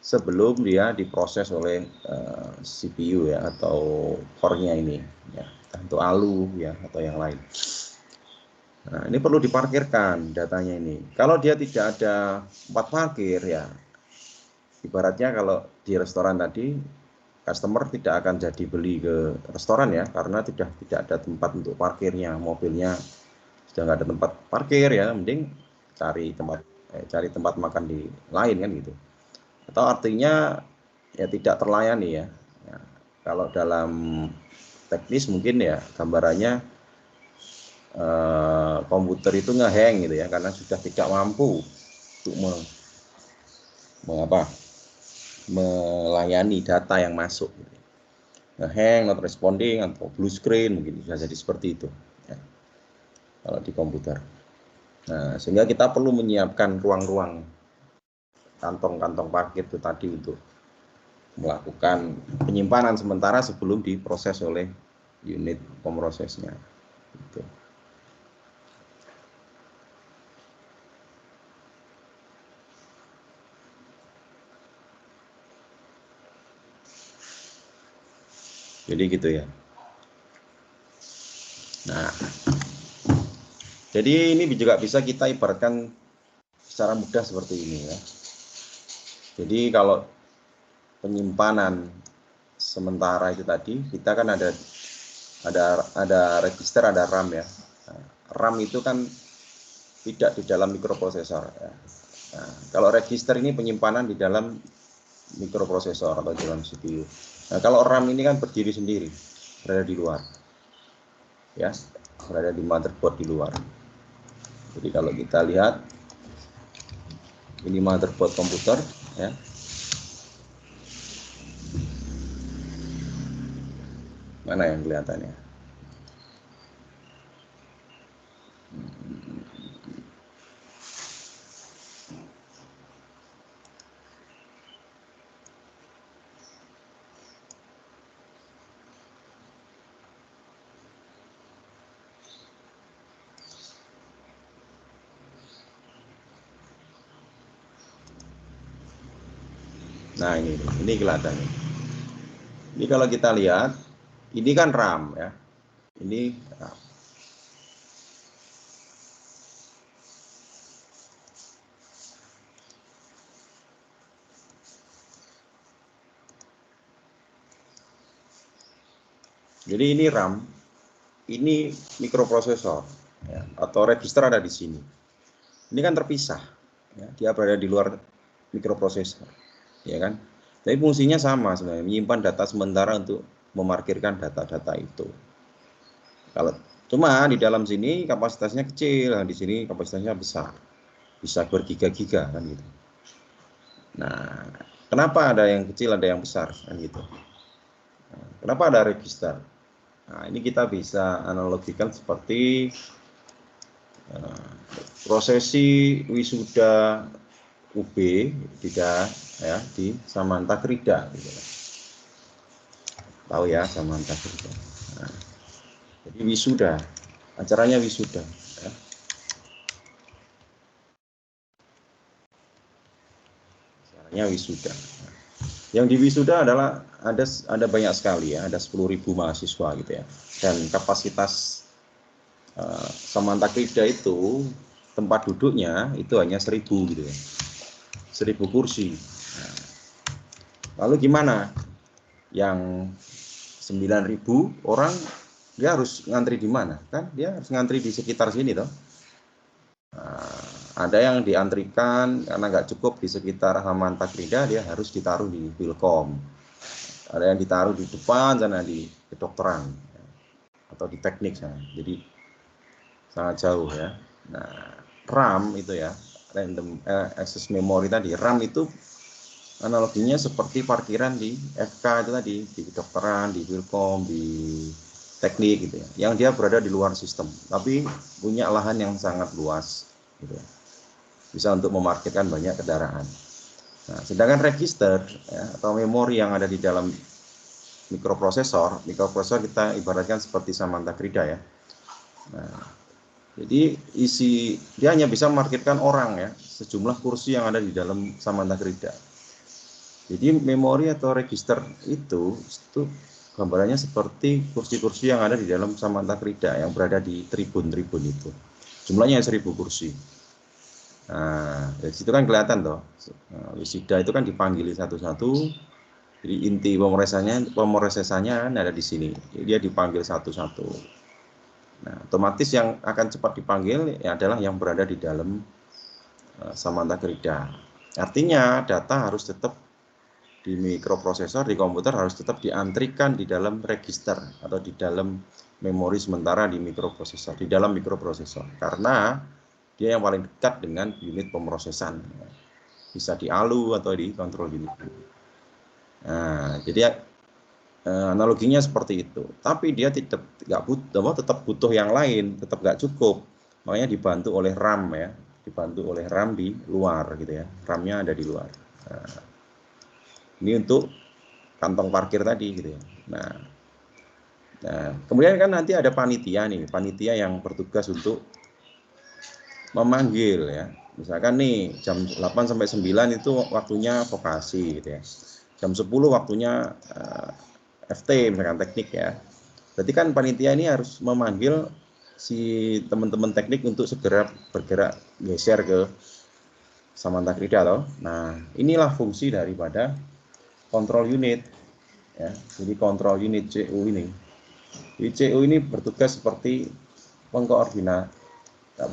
sebelum dia diproses oleh CPU ya atau core-nya ini ya, untuk ALU ya atau yang lain. Nah, ini perlu diparkirkan datanya ini. Kalau dia tidak ada tempat parkir ya, ibaratnya kalau di restoran tadi customer tidak akan jadi beli ke restoran ya karena tidak ada tempat untuk parkirnya, mobilnya sudah nggak ada tempat parkir ya, mending cari tempat makan di lain kan gitu. Atau artinya ya tidak terlayani ya. Ya, kalau dalam teknis mungkin ya gambarannya komputer itu ngehang gitu ya karena sudah tidak mampu untuk melayani data yang masuk. Ngehang, not responding atau blue screen mungkin bisa jadi seperti itu ya, kalau di komputer. Nah, sehingga kita perlu menyiapkan ruang-ruang kantong-kantong parkir itu tadi untuk melakukan penyimpanan sementara sebelum diproses oleh unit pemrosesnya. Gitu. Jadi gitu ya. Nah, jadi ini juga bisa kita ibaratkan secara mudah seperti ini ya. Jadi kalau penyimpanan sementara itu tadi kita kan ada register, ada RAM ya. Nah, RAM itu kan tidak di dalam mikroprosesor ya. Nah, kalau register ini penyimpanan di dalam mikroprosesor atau dalam CPU. Nah, kalau RAM ini kan berdiri sendiri, berada di luar. Ya, berada di motherboard di luar. Jadi kalau kita lihat ini motherboard komputer ya. Mana yang kelihatannya? Nah, ini kelihatannya. Ini kalau kita lihat, ini kan RAM ya. Ini RAM. Jadi ini RAM, ini mikroprosesor ya, atau register ada di sini. Ini kan terpisah, ya, dia berada di luar mikroprosesor, ya kan? Tapi fungsinya sama sebenarnya, menyimpan data sementara untuk memarkirkan data-data itu. Kalau cuma di dalam sini kapasitasnya kecil, di sini kapasitasnya besar, bisa bergiga-giga kan gitu. Nah, kenapa ada yang kecil, ada yang besar kan gitu? Nah, kenapa ada register? Nah, ini kita bisa analogikan seperti prosesi wisuda UB ya, di Samantakrida gitu. Tahu ya Samantakrida. Nah, jadi wisuda, acaranya wisuda ya. Acaranya wisuda. Nah, yang di wisuda adalah ada banyak sekali ya, ada 10.000 mahasiswa gitu ya. Dan kapasitas Samantakrida itu tempat duduknya itu hanya 1.000 gitu ya. 1.000 kursi. Nah, lalu gimana? Yang 9.000 orang dia harus ngantri di mana? Kan dia harus ngantri di sekitar sini toh. Nah, ada yang diantrikan karena nggak cukup di sekitar Samantakrida, dia harus ditaruh di Wilkom. Ada yang ditaruh di depan sana di kedokteran atau di teknik sana. Jadi sangat jauh ya. Nah, RAM itu ya, random access memory tadi, RAM itu analoginya seperti parkiran di FK itu tadi, di kedokteran, di Wilkom, di teknik gitu ya, yang dia berada di luar sistem, tapi punya lahan yang sangat luas gitu ya. Bisa untuk memarkirkan banyak kendaraan. Nah, sedangkan register ya, atau memori yang ada di dalam mikroprosesor kita ibaratkan seperti Samantakrida ya. Nah, jadi dia hanya bisa memarkirkan orang ya, sejumlah kursi yang ada di dalam Samantakrida. Jadi memori atau register itu gambarannya seperti kursi-kursi yang ada di dalam Samantakrida yang berada di tribun-tribun itu. Jumlahnya 1.000 kursi. Nah, dari situ kan kelihatan toh. Nah, wisuda itu kan dipanggil satu-satu. Jadi inti pemrosesannya ada di sini. Jadi dia dipanggil satu-satu. Nah, otomatis yang akan cepat dipanggil ya adalah yang berada di dalam Samantakrida. Artinya data harus tetap di mikroprosesor, di komputer harus tetap diantrikan di dalam register atau di dalam memori sementara di mikroprosesor, di dalam mikroprosesor, karena dia yang paling dekat dengan unit pemrosesan, bisa di ALU atau di control unit. Nah, jadi analoginya seperti itu, tapi dia tetap butuh yang lain, tetap nggak cukup, makanya dibantu oleh RAM ya, dibantu oleh RAM di luar gitu ya, RAM-nya ada di luar. Nah, ini untuk kantong parkir tadi gitu ya. Nah, kemudian kan nanti ada panitia nih, panitia yang bertugas untuk memanggil ya. Misalkan nih jam 8 sampai 9 itu waktunya vokasi gitu ya. Jam 10 waktunya FT misalkan teknik ya. Berarti kan panitia ini harus memanggil si teman-teman teknik untuk segera bergerak geser ke Samantakrida loh. Nah, inilah fungsi daripada control unit ya. Jadi control unit CU ini. Jadi CU ini bertugas seperti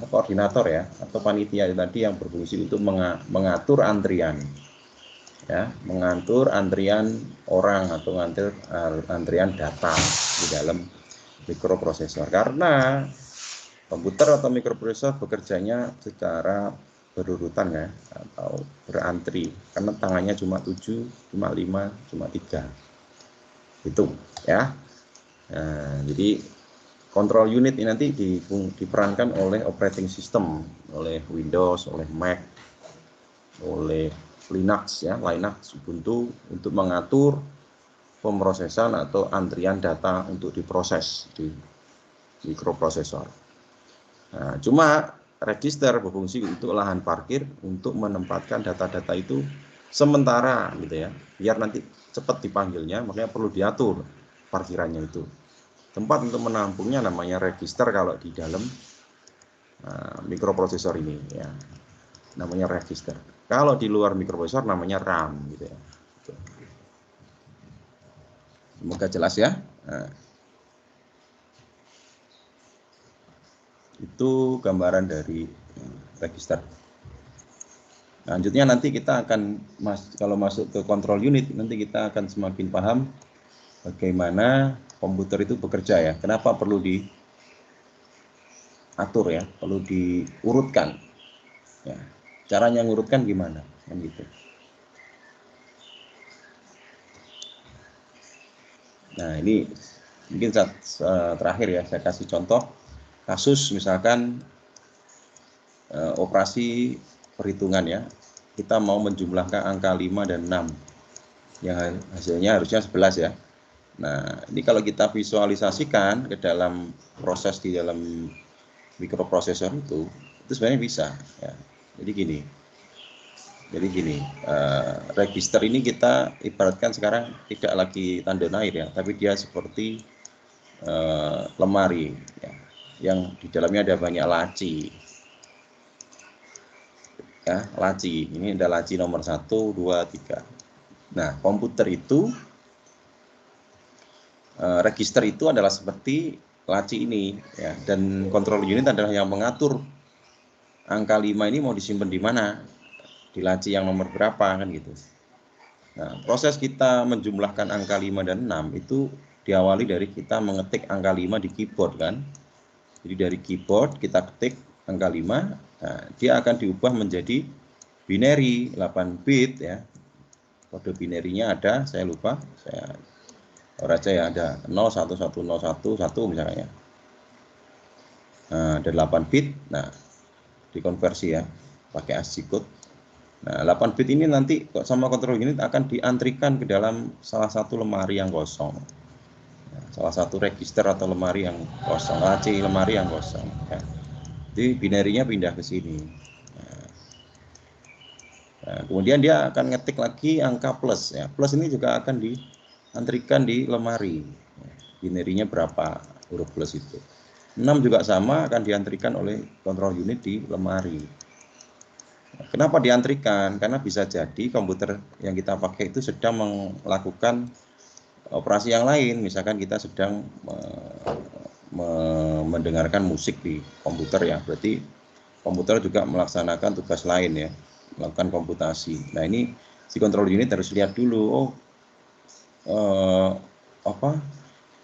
koordinator ya, atau panitia tadi yang berfungsi untuk mengatur antrian ya, mengatur antrian orang atau mengatur antrian data di dalam mikroprosesor, karena komputer atau mikroprosesor bekerjanya secara berurutan ya, atau berantri, karena tangannya cuma 7, cuma 5, cuma 3 itu ya. Nah, jadi control unit ini nanti diperankan oleh operating system, oleh Windows, oleh Mac, oleh Linux ya, Linux, Ubuntu, untuk mengatur pemrosesan atau antrian data untuk diproses di mikroprosesor. Nah, cuma register berfungsi untuk lahan parkir untuk menempatkan data-data itu sementara gitu ya, biar nanti cepat dipanggilnya, makanya perlu diatur parkirannya itu. Tempat untuk menampungnya namanya register kalau di dalam mikroprosesor ini ya, namanya register. Kalau di luar mikroprosesor namanya RAM gitu ya. Semoga jelas ya. Nah, itu gambaran dari register. Lanjutnya nanti kita akan kalau masuk ke control unit, nanti kita akan semakin paham bagaimana komputer itu bekerja ya. Kenapa perlu diatur ya, perlu diurutkan. Ya. Caranya ngurutkan gimana? Kan gitu. Nah ini mungkin terakhir ya, saya kasih contoh kasus misalkan operasi perhitungan ya. Kita mau menjumlahkan angka 5 dan 6. Yang hasilnya harusnya 11 ya. Nah, ini kalau kita visualisasikan ke dalam proses di dalam mikroprosesor itu sebenarnya bisa ya. Jadi gini, register ini kita ibaratkan sekarang tidak lagi tandon air ya, tapi dia seperti lemari ya, yang di dalamnya ada banyak laci. Ya, laci. Ini ada laci nomor 1, 2, 3. Nah, komputer itu register itu adalah seperti laci ini ya, dan control unit adalah yang mengatur angka 5 ini mau disimpan di mana, di laci yang nomor berapa kan gitu. Nah, proses kita menjumlahkan angka 5 dan 6 itu diawali dari kita mengetik angka 5 di keyboard kan. Jadi dari keyboard kita ketik angka 5, nah, dia akan diubah menjadi binary 8 bit ya. Kode binary-nya ada, saya lupa, saya aja ya, ada 011011 misalnya. Nah, ada 8 bit. Nah, dikonversi ya pakai ASCII code. Nah, 8 bit ini nanti sama control unit akan diantrikan ke dalam salah satu lemari yang kosong. Nah, salah satu register atau lemari yang kosong, laci lemari yang kosong ya. Jadi binary-nya pindah ke sini. Nah, kemudian dia akan ngetik lagi angka plus ya. Plus ini juga akan diantrikan di lemari. Binary-nya berapa huruf plus itu. 6 juga sama akan diantrikan oleh control unit di lemari. Kenapa diantrikan? Karena bisa jadi komputer yang kita pakai itu sedang melakukan operasi yang lain. Misalkan kita sedang mendengarkan musik di komputer ya. Berarti komputer juga melaksanakan tugas lain ya, melakukan komputasi. Nah ini si control unit harus lihat dulu,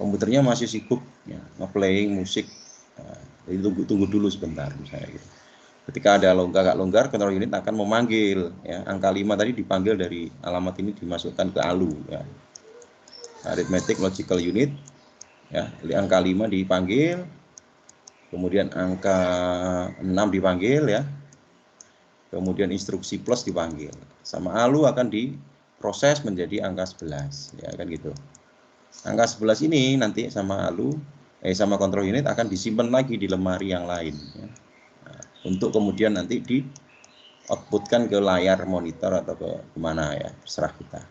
komputernya masih sibuk ya, nge-playing musik. Nah, jadi tunggu dulu sebentar misalnya gitu. Ketika ada agak longgar, control unit akan memanggil ya, angka 5 tadi dipanggil dari alamat ini dimasukkan ke ALU ya. Arithmetic Logical Unit ya, angka 5 dipanggil, kemudian angka 6 dipanggil ya. Kemudian instruksi plus dipanggil. Sama ALU akan diproses menjadi angka 11 ya kan gitu. Angka 11 ini nanti sama ALU sama control unit akan disimpan lagi di lemari yang lain ya. Untuk kemudian nanti di outputkan ke layar monitor atau ke kemana ya, terserah kita.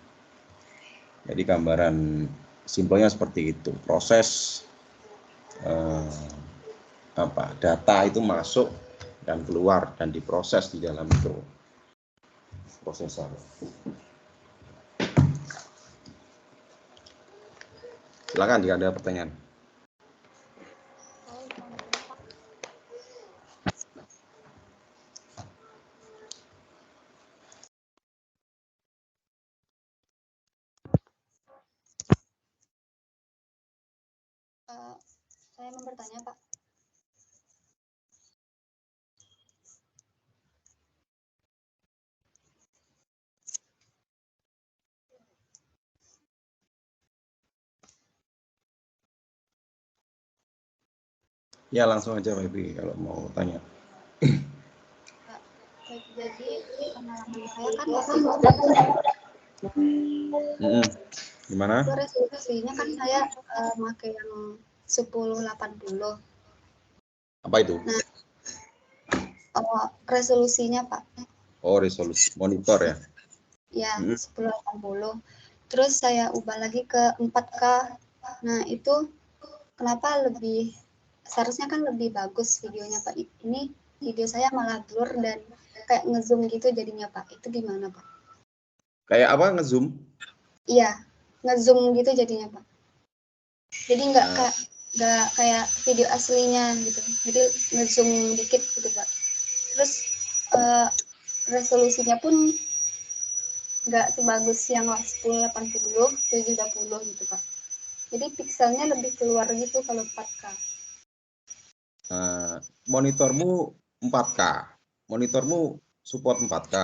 Jadi gambaran simpelnya seperti itu. Proses data itu masuk dan keluar dan diproses di dalam mikroprosesor. Silakan jika ada pertanyaan. Saya mau bertanya, Pak. Ya langsung aja Pak Ibi kalau mau tanya. Pak, jadi pengalaman saya kan waktu itu Gimana? resolusinya kan saya pakai yang 1080. Apa itu? Nah, resolusinya Pak. Oh, resolusi monitor ya. Ya, 1080. Terus saya ubah lagi ke 4K. Nah, itu kenapa seharusnya kan lebih bagus videonya, Pak. Ini video saya malah blur dan kayak ngezoom gitu jadinya, Pak. Itu gimana, Pak? Kayak apa ngezoom? Iya, ngezoom gitu jadinya, Pak. Jadi nggak kayak video aslinya gitu. Jadi ngezoom dikit gitu, Pak. Terus resolusinya pun nggak sebagus yang 1080, 720 gitu, Pak. Jadi pixelnya lebih keluar gitu kalau 4K. Monitormu 4K. Monitormu support 4K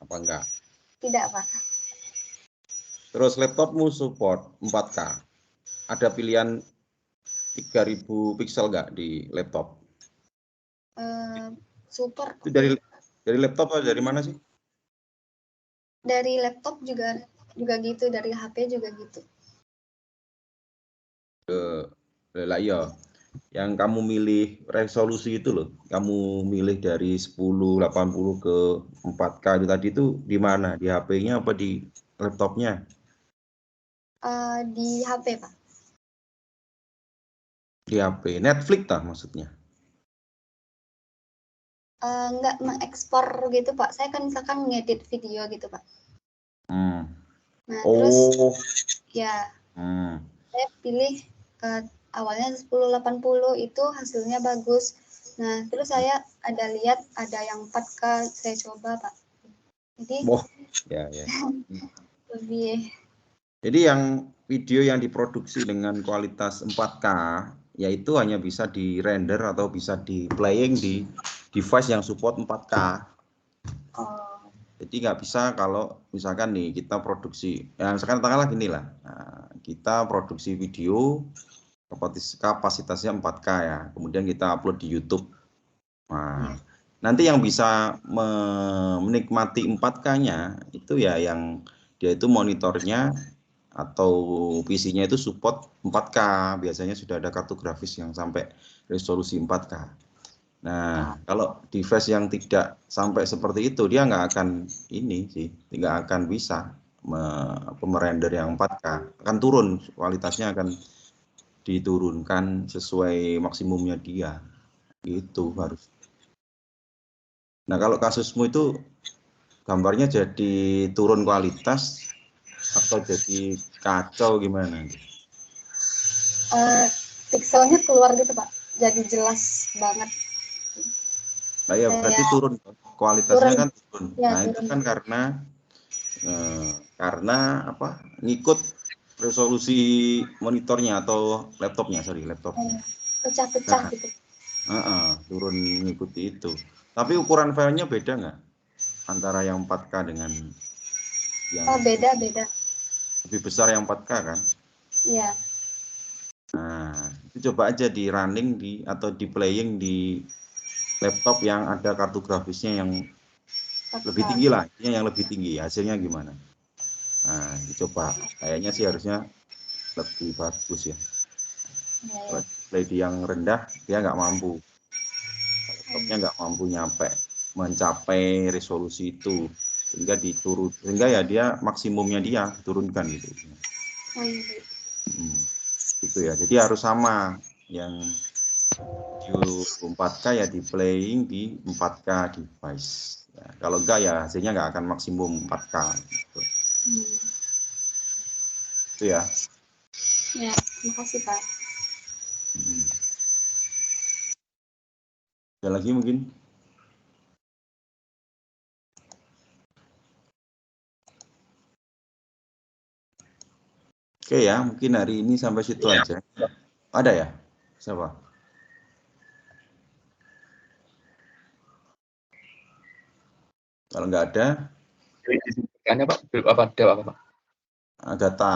apa enggak? Tidak, Pak. Terus laptopmu support 4K. Ada pilihan 3000 pixel enggak di laptop? Support. Itu dari laptop atau dari mana sih? Dari laptop juga gitu, dari HP juga gitu. Lah iya. Yang kamu milih resolusi itu loh, kamu milih dari 1080 ke 4K itu tadi itu di mana? Di HP-nya apa di laptopnya? Di HP, Pak. Di HP. Netflix tah maksudnya? Nggak mengekspor gitu, Pak. Saya kan misalkan ngedit video gitu, Pak. Nah, terus ya saya pilih awalnya 1080 itu hasilnya bagus. Nah, terus saya ada lihat ada yang 4K, saya coba, Pak. Jadi ya. lebih. Jadi yang video yang diproduksi dengan kualitas 4K yaitu hanya bisa di render atau bisa di playing di device yang support 4K. Jadi nggak bisa kalau misalkan nih kita produksi, yang misalkan katakanlah gini lah, kita produksi video kapasitasnya 4K ya, kemudian kita upload di YouTube. Nah, nanti yang bisa menikmati 4K-nya itu ya yang dia itu monitornya atau PC-nya itu support 4K, biasanya sudah ada kartu grafis yang sampai resolusi 4K. Nah, kalau device yang tidak sampai seperti itu, dia nggak akan ini sih, nggak akan bisa merender yang 4K, akan turun kualitasnya, akan diturunkan sesuai maksimumnya dia, gitu harus. Nah, kalau kasusmu itu gambarnya jadi turun kualitas atau jadi kacau gimana? Pixelnya keluar gitu, Pak. Jadi jelas banget. Nah ya berarti turun kualitasnya kan turun. Ya, Nah itu kan karena apa? Ngikut resolusi monitornya atau laptopnya, laptopnya. Pecah-pecah gitu. Turun mengikuti itu. Tapi ukuran filenya beda nggak antara yang 4K dengan yang beda. lebih besar yang 4K kan? Iya. Nah, itu coba aja di running atau di playing di laptop yang ada kartu grafisnya yang lebih tinggi lah, yang lebih tinggi, hasilnya gimana? Nah, dicoba. Kayaknya sih harusnya lebih bagus ya. Kalau play di yang rendah, dia nggak mampu. Laptopnya nggak mampu mencapai resolusi itu. Sehingga ya dia maksimumnya dia turunkan gitu. Gitu ya. Jadi harus sama yang video 4K ya di playing di 4K device. Ya, kalau enggak ya hasilnya nggak akan maksimum 4K gitu. Itu ya. Ya, makasih, Pak. Ada lagi mungkin? Oke ya, mungkin hari ini sampai situ aja. Ada ya? Siapa? Kalau nggak ada, Pak, ada Pak? Agatha.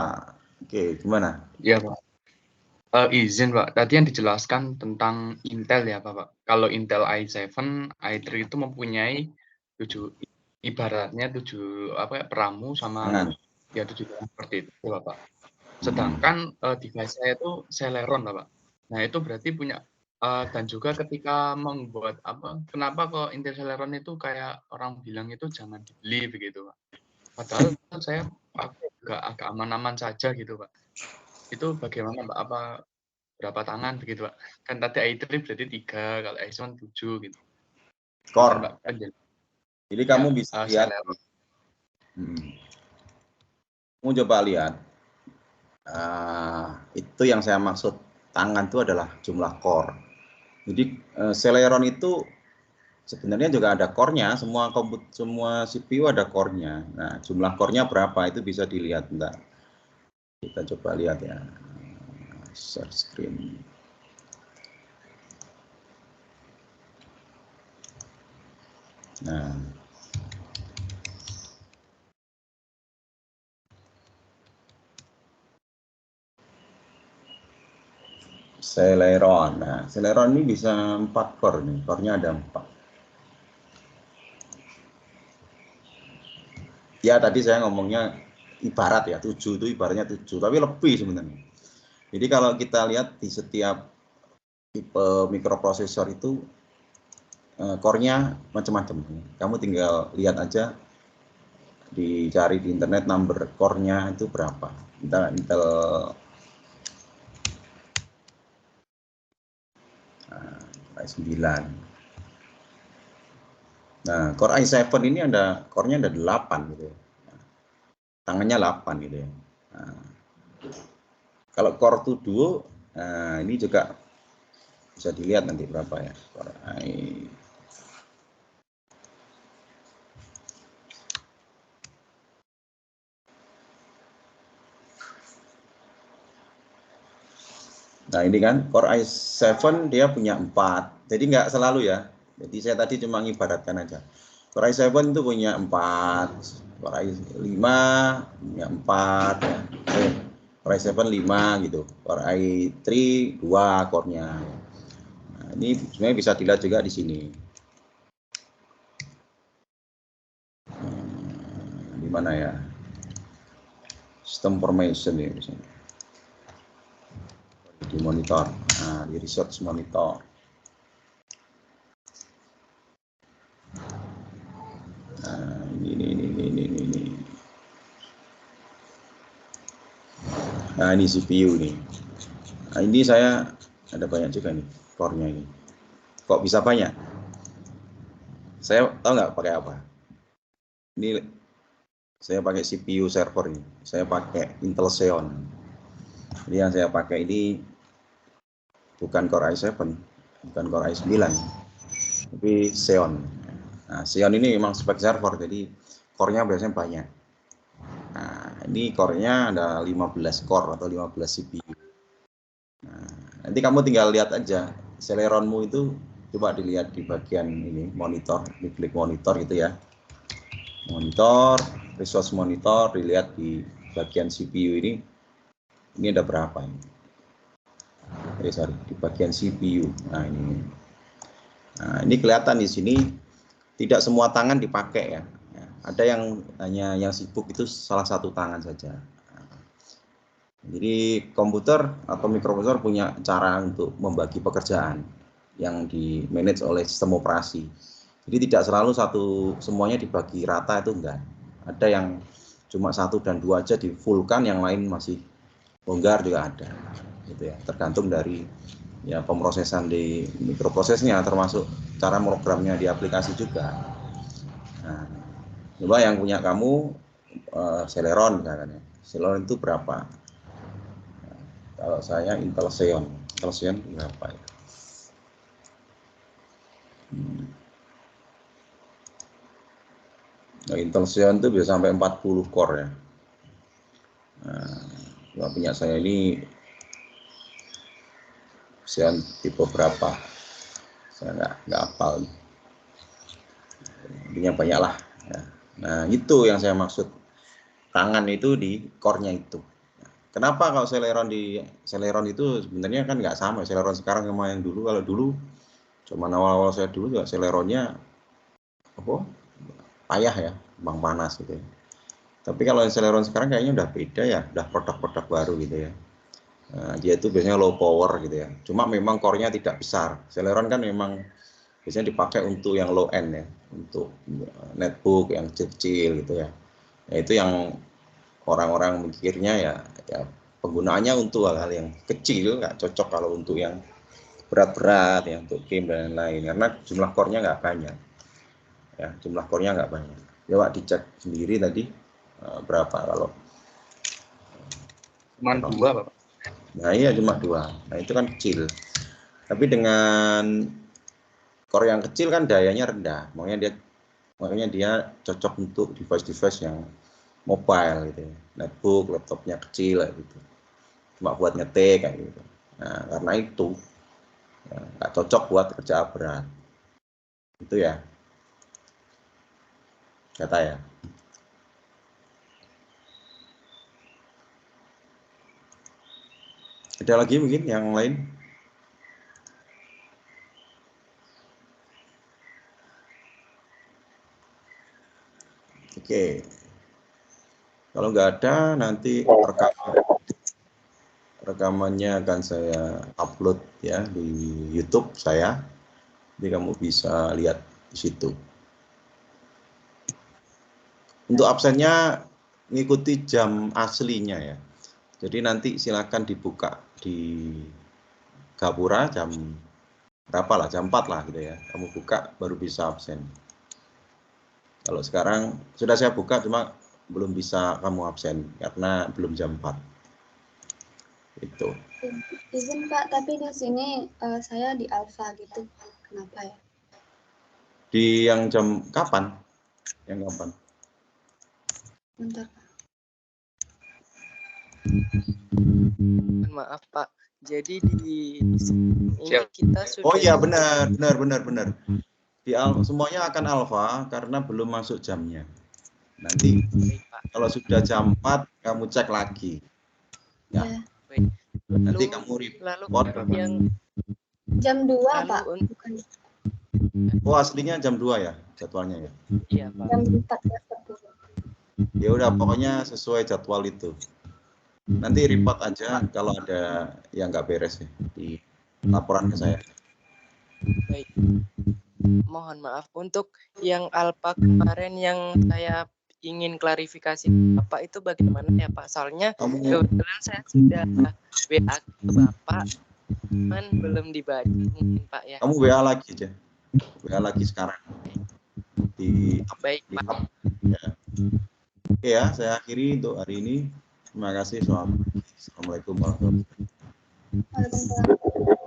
Oke, gimana? Iya Pak. Izin Pak, tadi yang dijelaskan tentang Intel ya Pak. Kalau Intel i7, i3 itu mempunyai 7, ibaratnya 7 peramu sama ya 7 seperti itu Pak. Sedangkan device saya itu Celeron Pak. Nah itu berarti punya dan juga ketika membuat kenapa kok Intel Celeron itu kayak orang bilang itu jangan dibeli begitu Pak. Padahal saya agak aman-aman saja gitu, Pak. Itu bagaimana, Pak? Apa berapa tangan begitu, Pak? Kan tadi i3 berarti 3, kalau i7 7 gitu. Core. Mbak, Jadi kamu bisa lihat. Kamu coba lihat. Itu yang saya maksud tangan itu adalah jumlah core. Jadi Celeron itu sebenarnya juga ada core-nya, semua CPU ada core-nya. Nah, jumlah core-nya berapa itu bisa dilihat. Bentar. Kita coba lihat ya. Share screen. Nah. Celeron. Nah, Celeron ini bisa 4 core nih. Core-nya ada 4. Ya, tadi saya ngomongnya ibarat ya, 7 itu ibaratnya 7, tapi lebih sebenarnya. Jadi kalau kita lihat di setiap tipe mikroprosesor itu core-nya macam-macam. Kamu tinggal lihat aja, dicari di internet number core-nya itu berapa. Intel 9. Nah, Core i7 ini ada core-nya ada 8 gitu ya. Tangannya 8 gitu ya. Nah, kalau Core 2 Duo, nah ini juga bisa dilihat nanti berapa ya. Core i. Nah, ini kan Core i7 dia punya 4. Jadi nggak selalu ya. Jadi saya tadi cuma mengibaratkan aja. Core i7 itu punya 4, Core i5 punya 4 ya. Core i7 5 gitu. Core i3 2 core-nya. Nah, ini sebenarnya bisa dilihat juga di sini. Di mana ya? System formation ya misalnya. Di monitor. Nah, di research monitor. Nah, ini. Nah, ini CPU nih. Nah, ini saya ada banyak juga nih core-nya ini. Kok bisa banyak? Saya tahu nggak pakai apa? Ini saya pakai CPU server ini. Saya pakai Intel Xeon. Jadi yang saya pakai ini bukan Core i7, bukan Core i9, tapi Xeon. Nah, Xeon ini memang spek server, jadi core-nya biasanya banyak. Nah, ini core-nya ada 15 core atau 15 CPU. Nah, nanti kamu tinggal lihat aja Celeronmu itu, coba dilihat di bagian ini monitor, diklik monitor gitu ya. Monitor, resource monitor, dilihat di bagian CPU ini ada berapa ini? Sorry, di bagian CPU. Nah, ini kelihatan di sini tidak semua tangan dipakai ya. Ada yang hanya yang sibuk itu salah satu tangan saja. Jadi komputer atau mikroprosesor punya cara untuk membagi pekerjaan yang di manage oleh sistem operasi. Jadi tidak selalu semuanya dibagi rata, itu enggak. Ada yang cuma 1 dan 2 aja di fullkan, yang lain masih longgar juga ada. Gitu ya. Tergantung dari ya pemrosesan di mikroprosesnya, termasuk cara programnya di aplikasi juga. Nah, coba yang punya kamu Celeron misalnya. Celeron itu berapa? Kalau saya Intel Xeon berapa ya? Nah, Intel Xeon itu bisa sampai 40 core ya. Nah, punya saya ini Xeon tipe berapa? Saya nggak hafal. Intinya banyak lah. Ya. Nah, itu yang saya maksud. Tangan itu di core-nya itu. Kenapa kalau Celeron itu sebenarnya kan nggak sama Celeron sekarang sama yang dulu. Kalau dulu cuman awal-awal saya dulu juga Celeronnya payah ya, bang panas gitu ya. Tapi kalau Celeron sekarang kayaknya udah beda ya, udah produk-produk baru gitu ya. Nah, dia itu biasanya low power gitu ya. Cuma memang core-nya tidak besar. Celeron kan memang biasanya dipakai untuk yang low end ya, untuk netbook yang kecil gitu ya. Ya, itu yang orang-orang mikirnya ya penggunaannya untuk hal-hal yang kecil, nggak cocok kalau untuk yang berat-berat, yang untuk game dan lain-lain, karena jumlah core-nya nggak banyak. Ya, jumlah core-nya nggak banyak. Ya, Pak, dicek sendiri tadi berapa kalau. Cuma 2, Bapak. Nah, iya cuma 2. Nah, itu kan kecil. Tapi dengan core yang kecil kan dayanya rendah. Makanya dia cocok untuk device-device yang mobile gitu ya. Netbook, laptopnya kecil gitu. Cuma buat ngetik kayak gitu. Nah, karena itu nggak cocok buat kerja berat. Itu ya. Kata ya. Ada lagi mungkin yang lain? Oke. Kalau nggak ada, nanti rekamannya akan saya upload ya di YouTube saya. Jadi kamu bisa lihat di situ. Untuk absennya ngikuti jam aslinya ya. Jadi nanti silakan dibuka di Gapura jam berapa lah, jam 4 lah gitu ya. Kamu buka baru bisa absen. Kalau sekarang sudah saya buka cuma belum bisa kamu absen karena belum jam 4. Itu. Izin Pak, tapi di sini saya di alfa gitu. Kenapa ya? Di yang jam kapan? Yang kapan? Bentar. Maaf Pak, jadi di ini kita sudah. Oh iya benar. Semuanya akan alfa karena belum masuk jamnya. Nanti kalau sudah jam 4 kamu cek lagi. Ya. Baik. Nanti kamu report yang jam 2 Pak. Bukan. Oh aslinya jam 2 ya jadwalnya ya? Iya Pak. Jam 4. Ya udah pokoknya sesuai jadwal itu. Nanti report aja kalau ada yang nggak beres ya di laporan ke saya. Baik. Mohon maaf untuk yang alfa kemarin yang saya ingin klarifikasi Bapak itu bagaimana ya Pak? Soalnya kebetulan saya sudah WA ke Bapak, cuman belum dibaca mungkin Pak ya. Kamu WA lagi aja. WA lagi sekarang. Baik Pak. Ya. Oke ya, saya akhiri untuk hari ini. Terima kasih. Assalamualaikum warahmatullahi wabarakatuh. Waalaikumsalam.